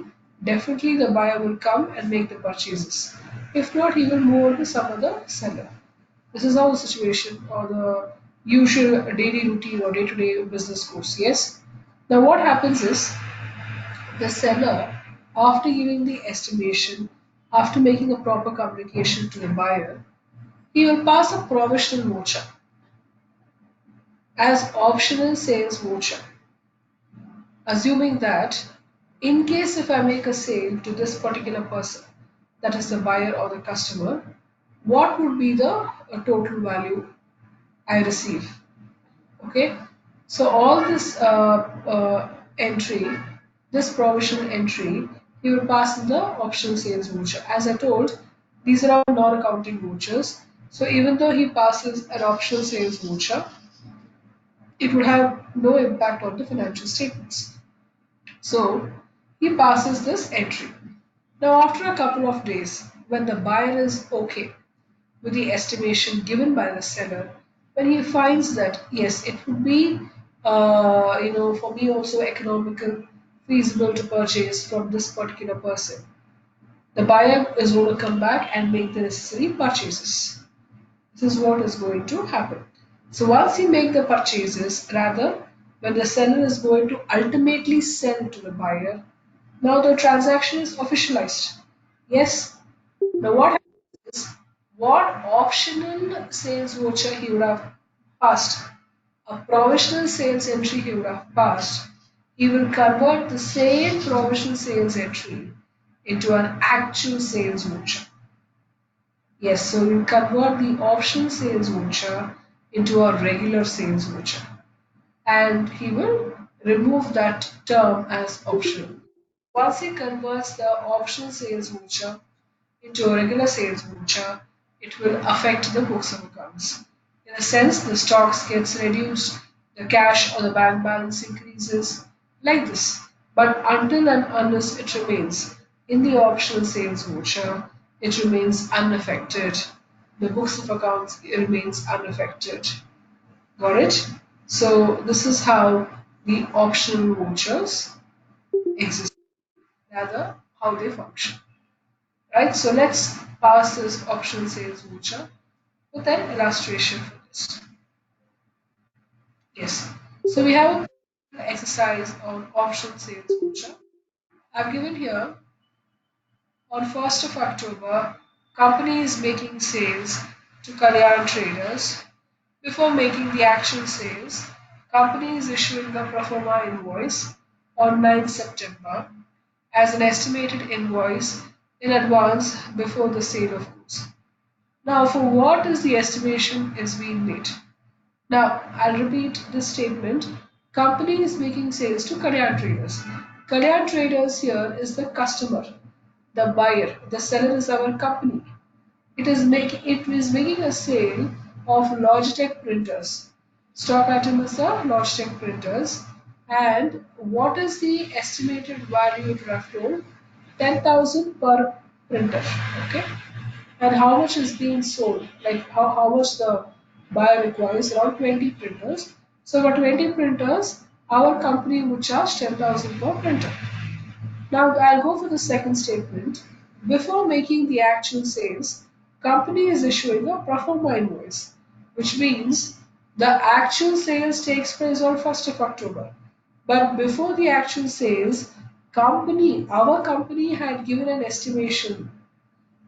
definitely the buyer will come and make the purchases. If not, he will move on to some other seller. This is how the situation or the usual daily routine or day to day business goes. Yes. Now, what happens is the seller, after giving the estimation, after making a proper communication to the buyer, he will pass a provisional voucher as optional sales voucher, assuming that in case if I make a sale to this particular person, that is the buyer or the customer, what would be the total value I receive? Okay, so all this entry, this provisional entry, he will pass in the optional sales voucher. As I told, these are all non-accounting vouchers. So even though he passes an optional sales voucher, it would have no impact on the financial statements. So he passes this entry. Now, after a couple of days, when the buyer is okay with the estimation given by the seller, when he finds that yes, it would be, for me also economical, feasible to purchase from this particular person, the buyer is going to come back and make the necessary purchases. This is what is going to happen. So once you make the purchases, rather, when the seller is going to ultimately sell to the buyer, now the transaction is officialized. Yes. Now what happens is, what optional sales voucher he would have passed, a provisional sales entry he would have passed, he will convert the same provisional sales entry into an actual sales voucher. Yes, so we'll convert the optional sales voucher into a regular sales voucher. And he will remove that term as optional. Once he converts the optional sales voucher into a regular sales voucher, it will affect the books of accounts. In a sense, the stocks gets reduced, the cash or the bank balance increases, like this. But until and unless it remains in the optional sales voucher, it remains unaffected. The books of accounts remains unaffected. Got it? So this is how the optional vouchers exist, rather how they function. Right? So let's pass this optional sales voucher with an illustration for this. Yes. So we have an exercise on optional sales voucher. I've given here on 1st of October, company is making sales to Kalyan traders Before making the actual sales, company is issuing the pro forma invoice on 9th September as an estimated invoice in advance before the sale of goods. Now, for what is the estimation is being made? Now, I'll repeat this statement. Company is making sales to Kalyan traders. Kalyan traders here is the customer, the buyer. The seller is our company. It is making a sale of Logitech printers. Stock item is the Logitech printers. And what is the estimated value it would have told? 10,000 per printer. Okay. And how much is being sold? Like how much the buyer requires? Around 20 printers. So for 20 printers, our company would charge 10,000 per printer. Now I'll go for the second statement. Before making the actual sales, company is issuing a pro forma invoice, which means the actual sales takes place on 1st of October. But before the actual sales, our company had given an estimation.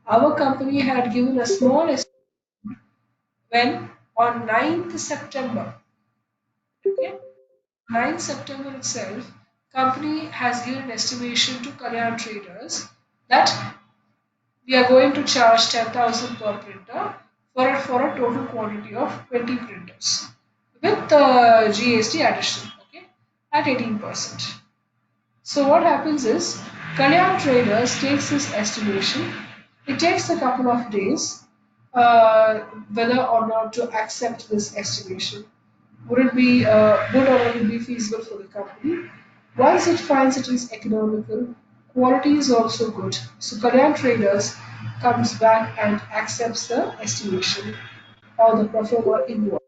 Our company had given a small estimate when on 9th September, okay, 9th September itself, company has given an estimation to Kalyan traders that we are going to charge 10,000 per printer for a total quantity of 20 printers with GST addition, okay, at 18%. So what happens is Kalyan Traders takes this estimation. It takes a couple of days uh, whether or not to accept this estimation. Would it be good or would it be feasible for the company? Once it finds it is economical, quality is also good. So Kalyan Traders comes back and accepts the estimation or the pro forma invoice.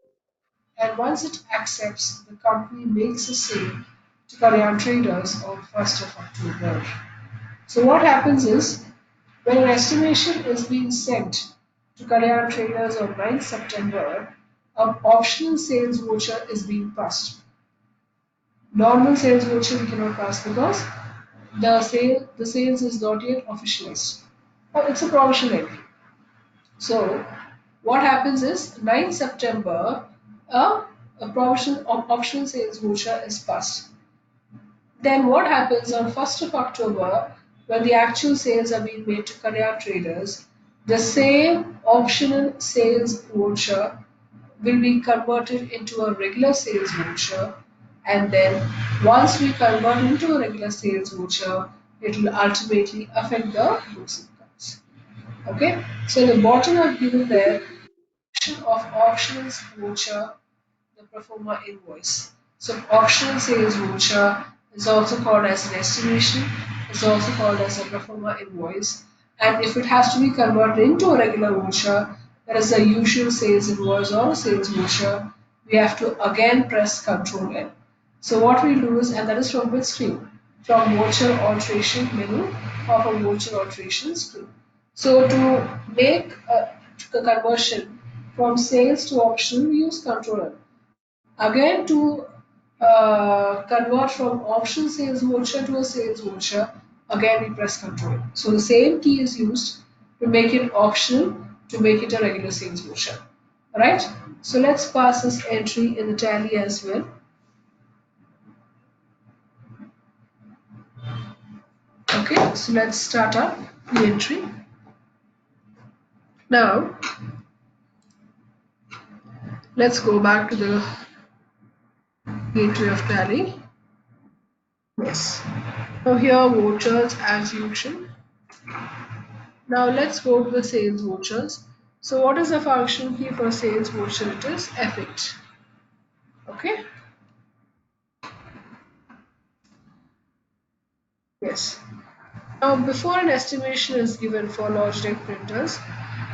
And once it accepts, the company makes a sale to Kalyan traders on 1st of October. So what happens is when an estimation is being sent to Kalyan traders on 9th September, an optional sales voucher is being passed. Normal sales voucher we cannot pass because the sales is not yet officialized. It's a provisional entry. So what happens is 9th September, a provisional optional sales voucher is passed. Then what happens on 1st of October when the actual sales are being made to Kalyan traders, the same optional sales voucher will be converted into a regular sales voucher, and then once we convert into a regular sales voucher, it will ultimately affect the books incomes. Okay, so the bottom I've given there of options voucher, the pro forma invoice. So optional sales voucher is also called as an estimation, is also called as a pro forma invoice. And if it has to be converted into a regular voucher, that is a usual sales invoice or a sales voucher, we have to again press Control N. So what we do is, and that is from which screen? From voucher alteration menu of a voucher alteration screen. So to make a conversion from sales to optional, we use Control N. Again, to convert from option sales voucher to a sales voucher, again we press Control. So the same key is used to make it optional, to make it a regular sales voucher. Alright, so let's pass this entry in the tally as well. Okay, so let's start up the entry. Now, let's go back to the gateway of tally. Yes. So here vouchers as usual. Now let's go to the sales vouchers. So what is the function key for sales voucher? It is effect. Okay. Yes. Now before an estimation is given for Logitech printers,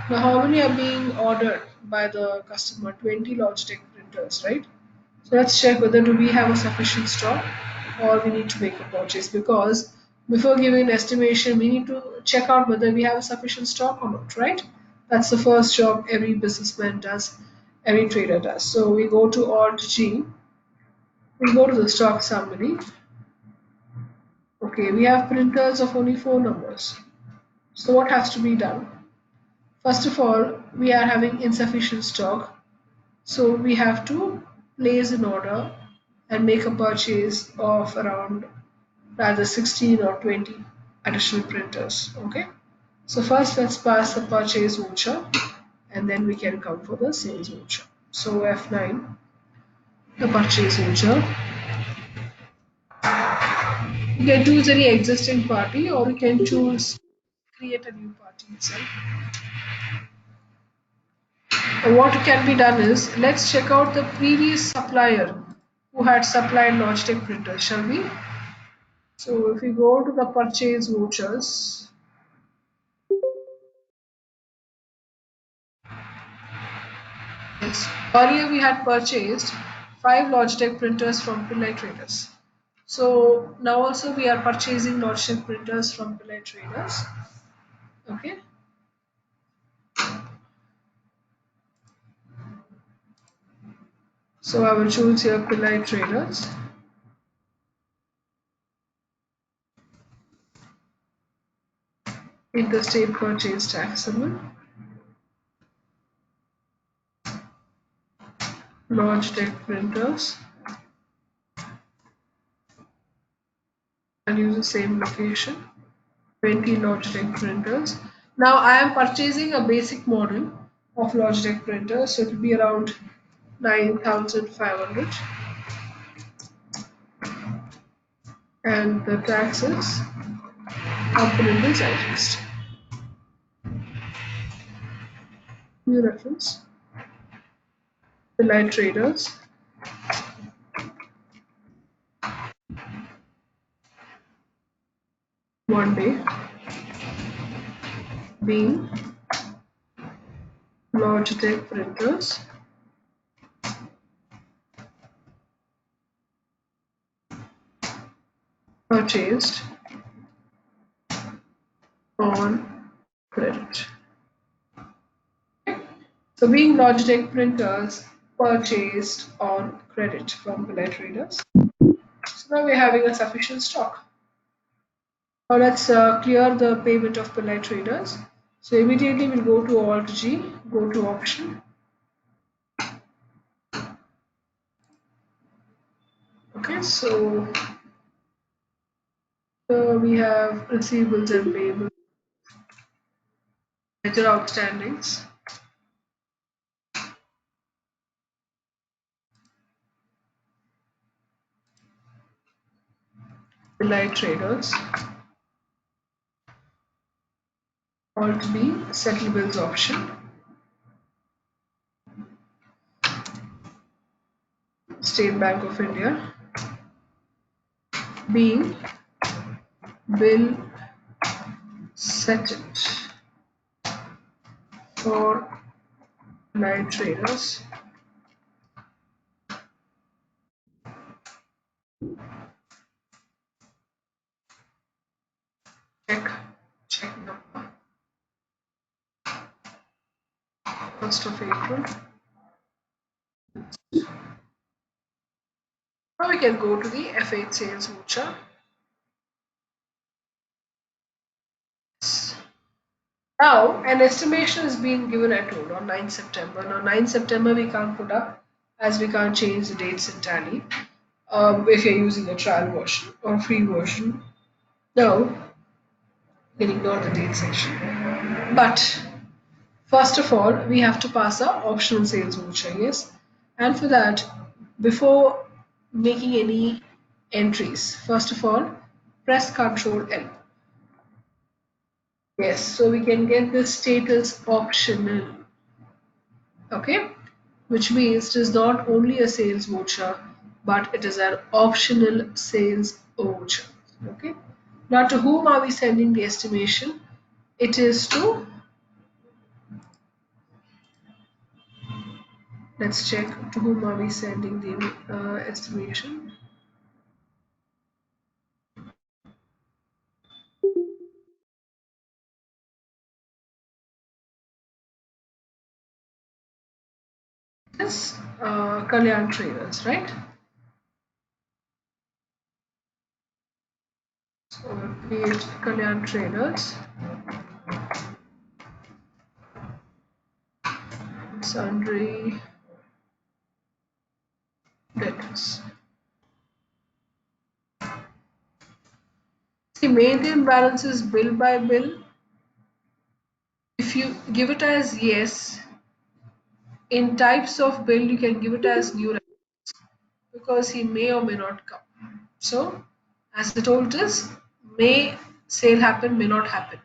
now how many are being ordered by the customer? 20 Logitech printers, right? So let's check whether do we have a sufficient stock or we need to make a purchase, because before giving an estimation we need to check out whether we have a sufficient stock or not, right? That's the first job every businessman does, every trader does. So we go to Alt G, we go to the stock summary. Okay, we have printers of only 4 numbers. So what has to be done? First of all, we are having insufficient stock. So we have to place an order and make a purchase of around rather 16 or 20 additional printers. Okay. So first let's pass the purchase voucher and then we can come for the sales voucher. So F9, the purchase voucher. You can choose any existing party or you can choose create a new party itself. What can be done is let's check out the previous supplier who had supplied Logitech printers, shall we? So if we go to the purchase vouchers, yes, earlier we had purchased 5 Logitech printers from Pillai Traders. So now also we are purchasing Logitech printers from Pillai Traders. Okay. So I will choose here Pillai Traders. Interstate purchase taxable. Logitech printers. I'll use the same location. 20 Logitech printers. Now I am purchasing a basic model of Logitech printer, so it will be around 9,500 and the taxes component is adjust. New reference, the light traders, one day, being Logitech printers, purchased on credit. So being Logitech printers purchased on credit from the light traders. So now we're having a sufficient stock. Now let's clear the payment of polite traders. So immediately we'll go to Alt G, go to option. Okay, so we have receivables and payables, ledger outstandings, polite traders, Alt B, settle bills option, State Bank of India, being bill settled for polite traders. Check, check number, 1st of April. Now we can go to the F8 sales voucher. Now, an estimation is being given at all on 9 September. Now, 9 September we can't put up as we can't change the dates in Tally if you're using a trial version or free version. No, you can ignore the date section. But first of all, we have to pass our optional sales voucher, yes? And for that, before making any entries, first of all, press Ctrl L. Yes, so we can get the status optional. Okay, which means it is not only a sales voucher but it is an optional sales voucher. Okay, now to whom are we sending the estimation? It is to, let's check to whom are we sending the estimation. Yes, Kalyan Traders, right? So we'll create Kalyan Traders, sundry items. See, maintain balances bill by bill. If you give it as yes, in types of bill you can give it as new because he may or may not come. So, as I told us, may sale happen, may not happen.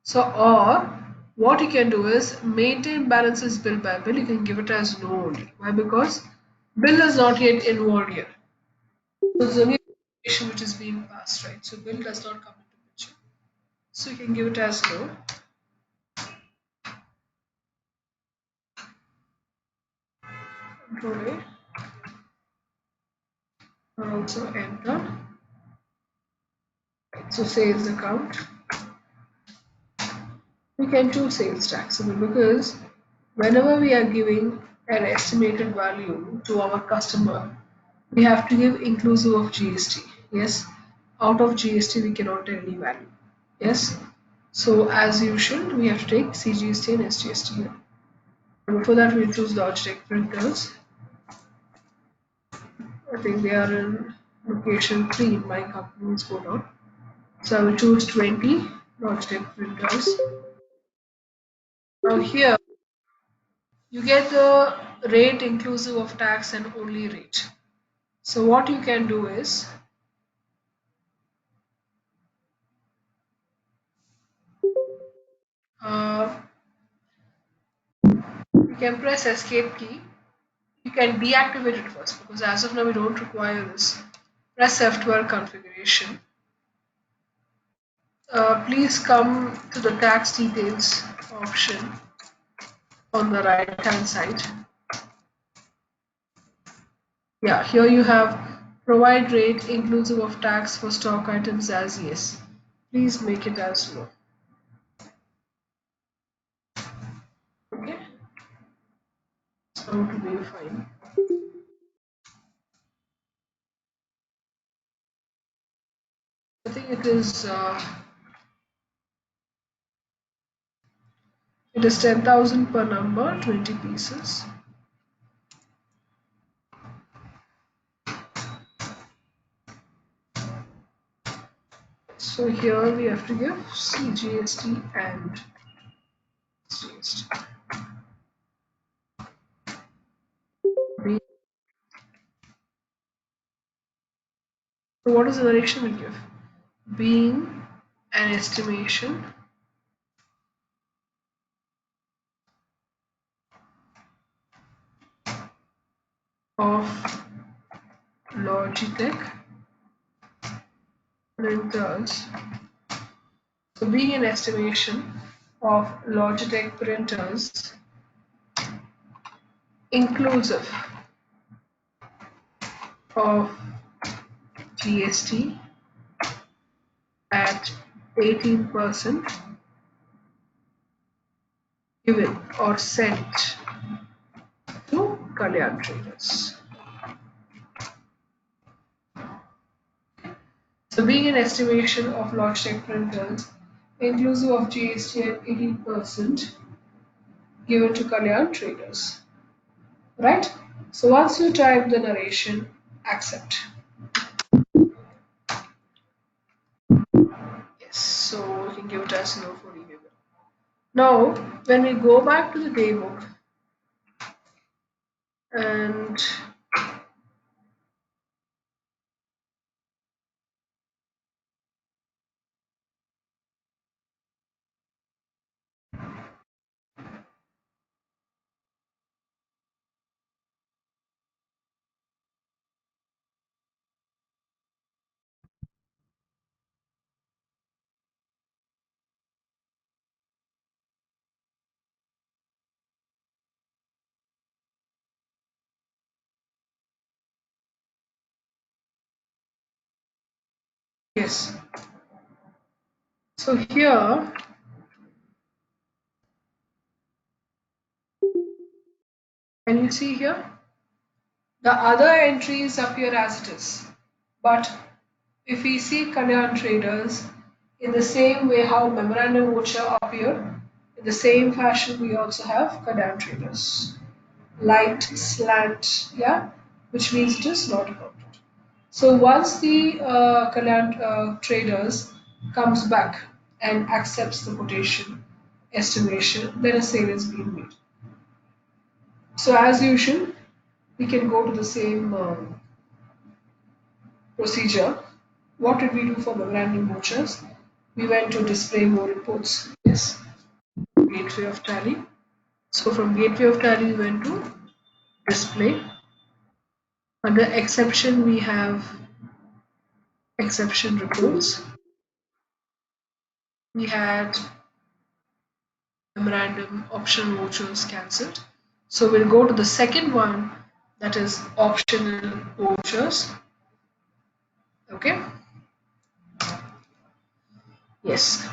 So, or what you can do is maintain balances bill by bill. You can give it as no only. Why? Because bill is not yet involved here. So it's only information which is being passed, right? So bill does not come into picture. So you can give it as no. Control A and also enter. Right, so sales account. We can choose sales taxable because whenever we are giving an estimated value to our customer, we have to give inclusive of GST. Yes, out of GST we cannot tell any value. Yes, so as usual we have to take CGST and SGST here. And before that we'll choose Logitech printers. I think they are in location 3 in my company's go down. So I will choose 20 Logitech printers. Now here you get the rate inclusive of tax and only rate. So what you can do is uh, you can press escape key. You can deactivate it first because as of now we don't require this. Press F12 configuration. Please come to the tax details option on the right hand side. Yeah, here you have provide rate inclusive of tax for stock items as yes. Please make it as no. Okay, it's going to be fine. I think it is 10,000 per number, 20 pieces. So here we have to give CGST and SGST. So what is the direction we give? Being an estimation of Logitech printers. So being an estimation of Logitech printers inclusive of GST at 18% given or sent to Kalyan traders. So being an estimation of Logitech printers inclusive of GST at 18% given to Kalyan traders. Right? So once you type the narration, accept. Yes, so we can give it as no for review. Now, when we go back to the daybook and yes, so here can you see here the other entries appear as it is, but if we see Kalyan traders in the same way how memorandum voucher appear, in the same fashion we also have Kalyan traders. Light slant, yeah, which means it is not accounted. So once the Kalyan traders comes back and accepts the quotation estimation, then a sale is being made. So as usual, we can go to the same procedure. What did we do for memorandum vouchers? We went to display more reports. Yes, gateway of tally. So from gateway of tally, we went to display. Under exception, we have exception reports. We had memorandum optional vouchers cancelled. So we'll go to the second one, that is optional vouchers. Okay. Yes.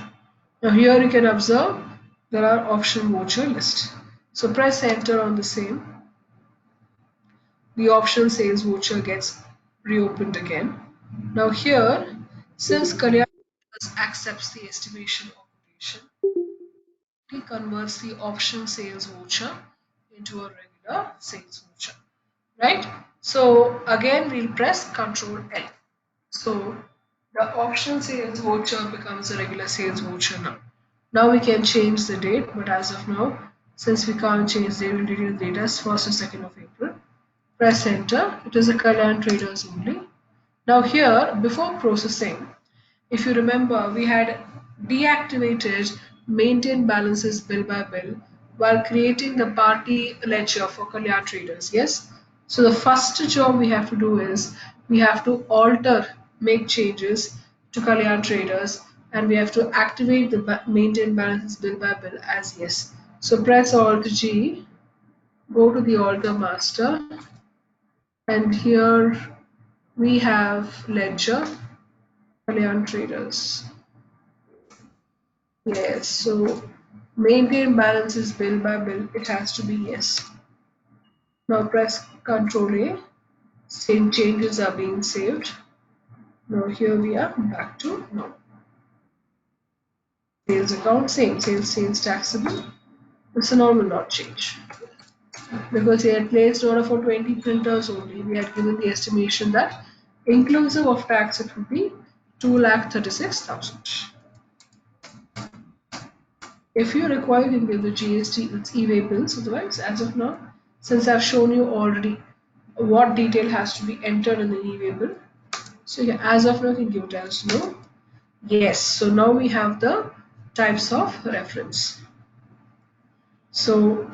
Now here you can observe there are option voucher list. So press enter on the same. The option sales voucher gets reopened again. Now here, since Kalyan accepts the estimation obligation, he converts the option sales voucher into a regular sales voucher. Right? So again we'll press Ctrl L. So the option sales voucher becomes a regular sales voucher now. Now we can change the date, but as of now, since we can't change the date, we'll delete the date as 1st or 2nd of April. Press enter. It is a Kalyan traders only. Now here, before processing, if you remember, we had deactivated maintain balances bill by bill while creating the party ledger for Kalyan traders. Yes. So the first job we have to do is we have to make changes to Kalyan traders, and we have to activate the maintain balances bill by bill as yes. So press Alt G, go to the alter master, and here we have ledger Kalyan traders. Yes, so maintain balances bill by bill, it has to be yes. Now press Ctrl A, same changes are being saved. Now here we are back to no. Sales account, sales taxable. This one will not change because we had placed order for 20 printers only. We had given the estimation that inclusive of tax it would be 2,36,000. If you require, you can give the GST, it's e-way bills. Otherwise, as of now, since I've shown you already what detail has to be entered in the e-way bill, so yeah, as of now, you can give it as no. Yes, so now we have the types of reference. So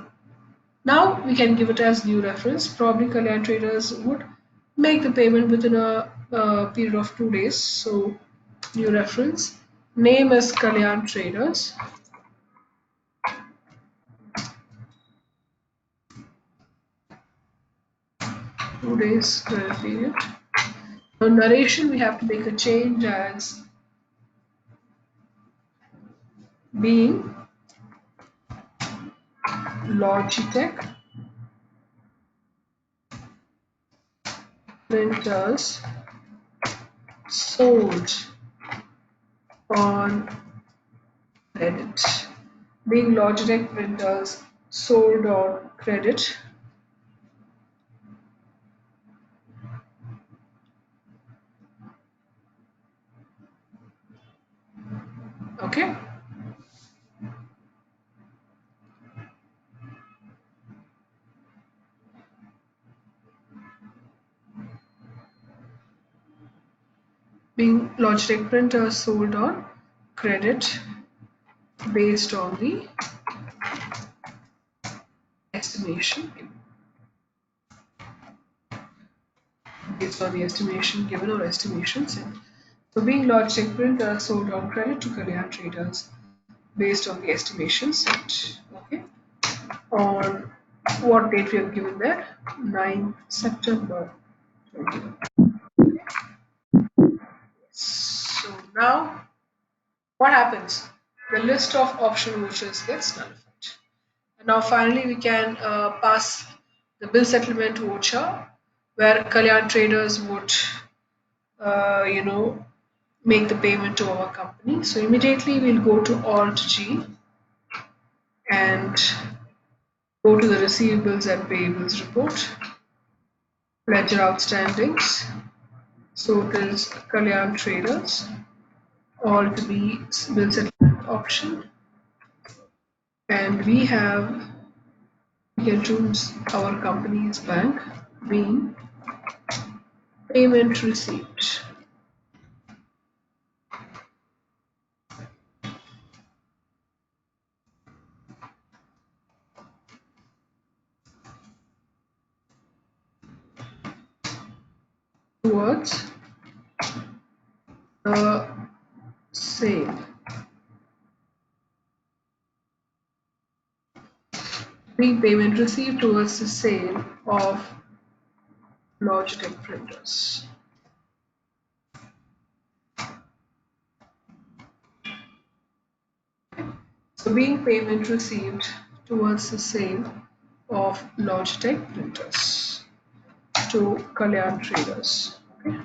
now we can give it as new reference. Probably Kalyan traders would make the payment within a period of 2 days. So new reference. Name is Kalyan traders. 2 days credit period. Now narration, we have to make a change as being Logitech printers sold on credit. Being Logitech printers sold on credit. Okay. Being Logitech printers sold on credit based on the estimation. Based on the estimation given or estimation set. So being Logitech printers sold on credit to Kalyan traders based on the estimation set. Okay. On what date we have given there? 9 September 2021. So now what happens? The list of option vouchers gets nullified. And now finally we can pass the bill settlement voucher where Kalyan traders would make the payment to our company. So immediately we'll go to Alt G and go to the receivables and payables report. ledger outstandings. So it is Kalyan Traders, all to be bill settlement option. And we have here choose our company's bank being payment receipt towards the sale. Being payment received towards the sale of Logitech printers. So being payment received towards the sale of Logitech printers to Kalyan Traders. Okay.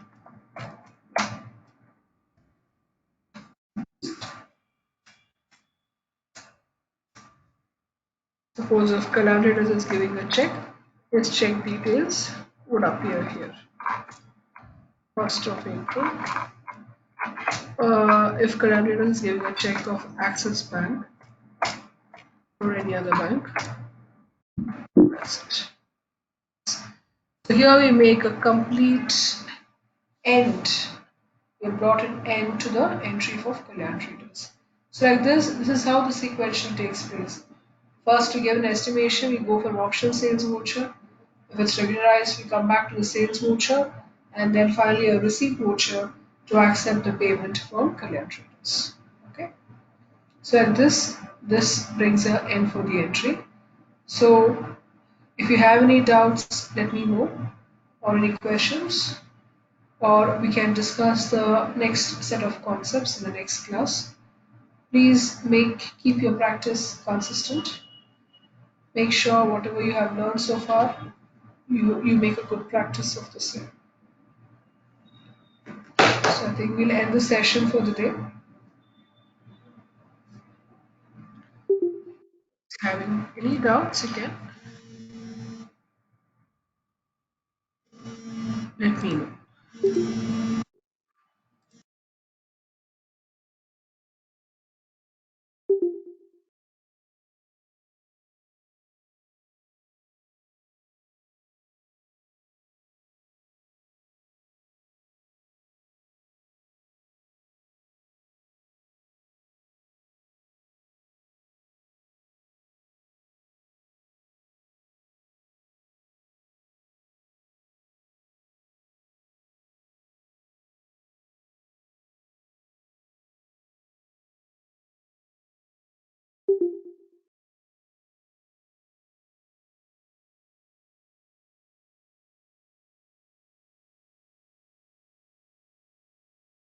Suppose if Kalyan Traders is giving a check, its check details would appear here. 1st of April. If Kalyan Traders is giving a check of Axis Bank or any other bank, that's it. So here we make a complete end. We have brought an end to the entry for Kalyan Traders. So like this is how the sequential takes place. First, to give an estimation, we go for an optional sales voucher. If it's regularized, we come back to the sales voucher, and then finally a receipt voucher to accept the payment from Kalyan Traders. Okay. So at this brings an end for the entry. So if you have any doubts, let me know, or any questions, or we can discuss the next set of concepts in the next class. Please keep your practice consistent. Make sure whatever you have learned so far, you make a good practice of the same. So I think we'll end the session for the day. Having any doubts, you can let me know.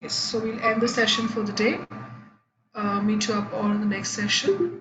Yes, so we'll end the session for the day. Meet you up all in the next session.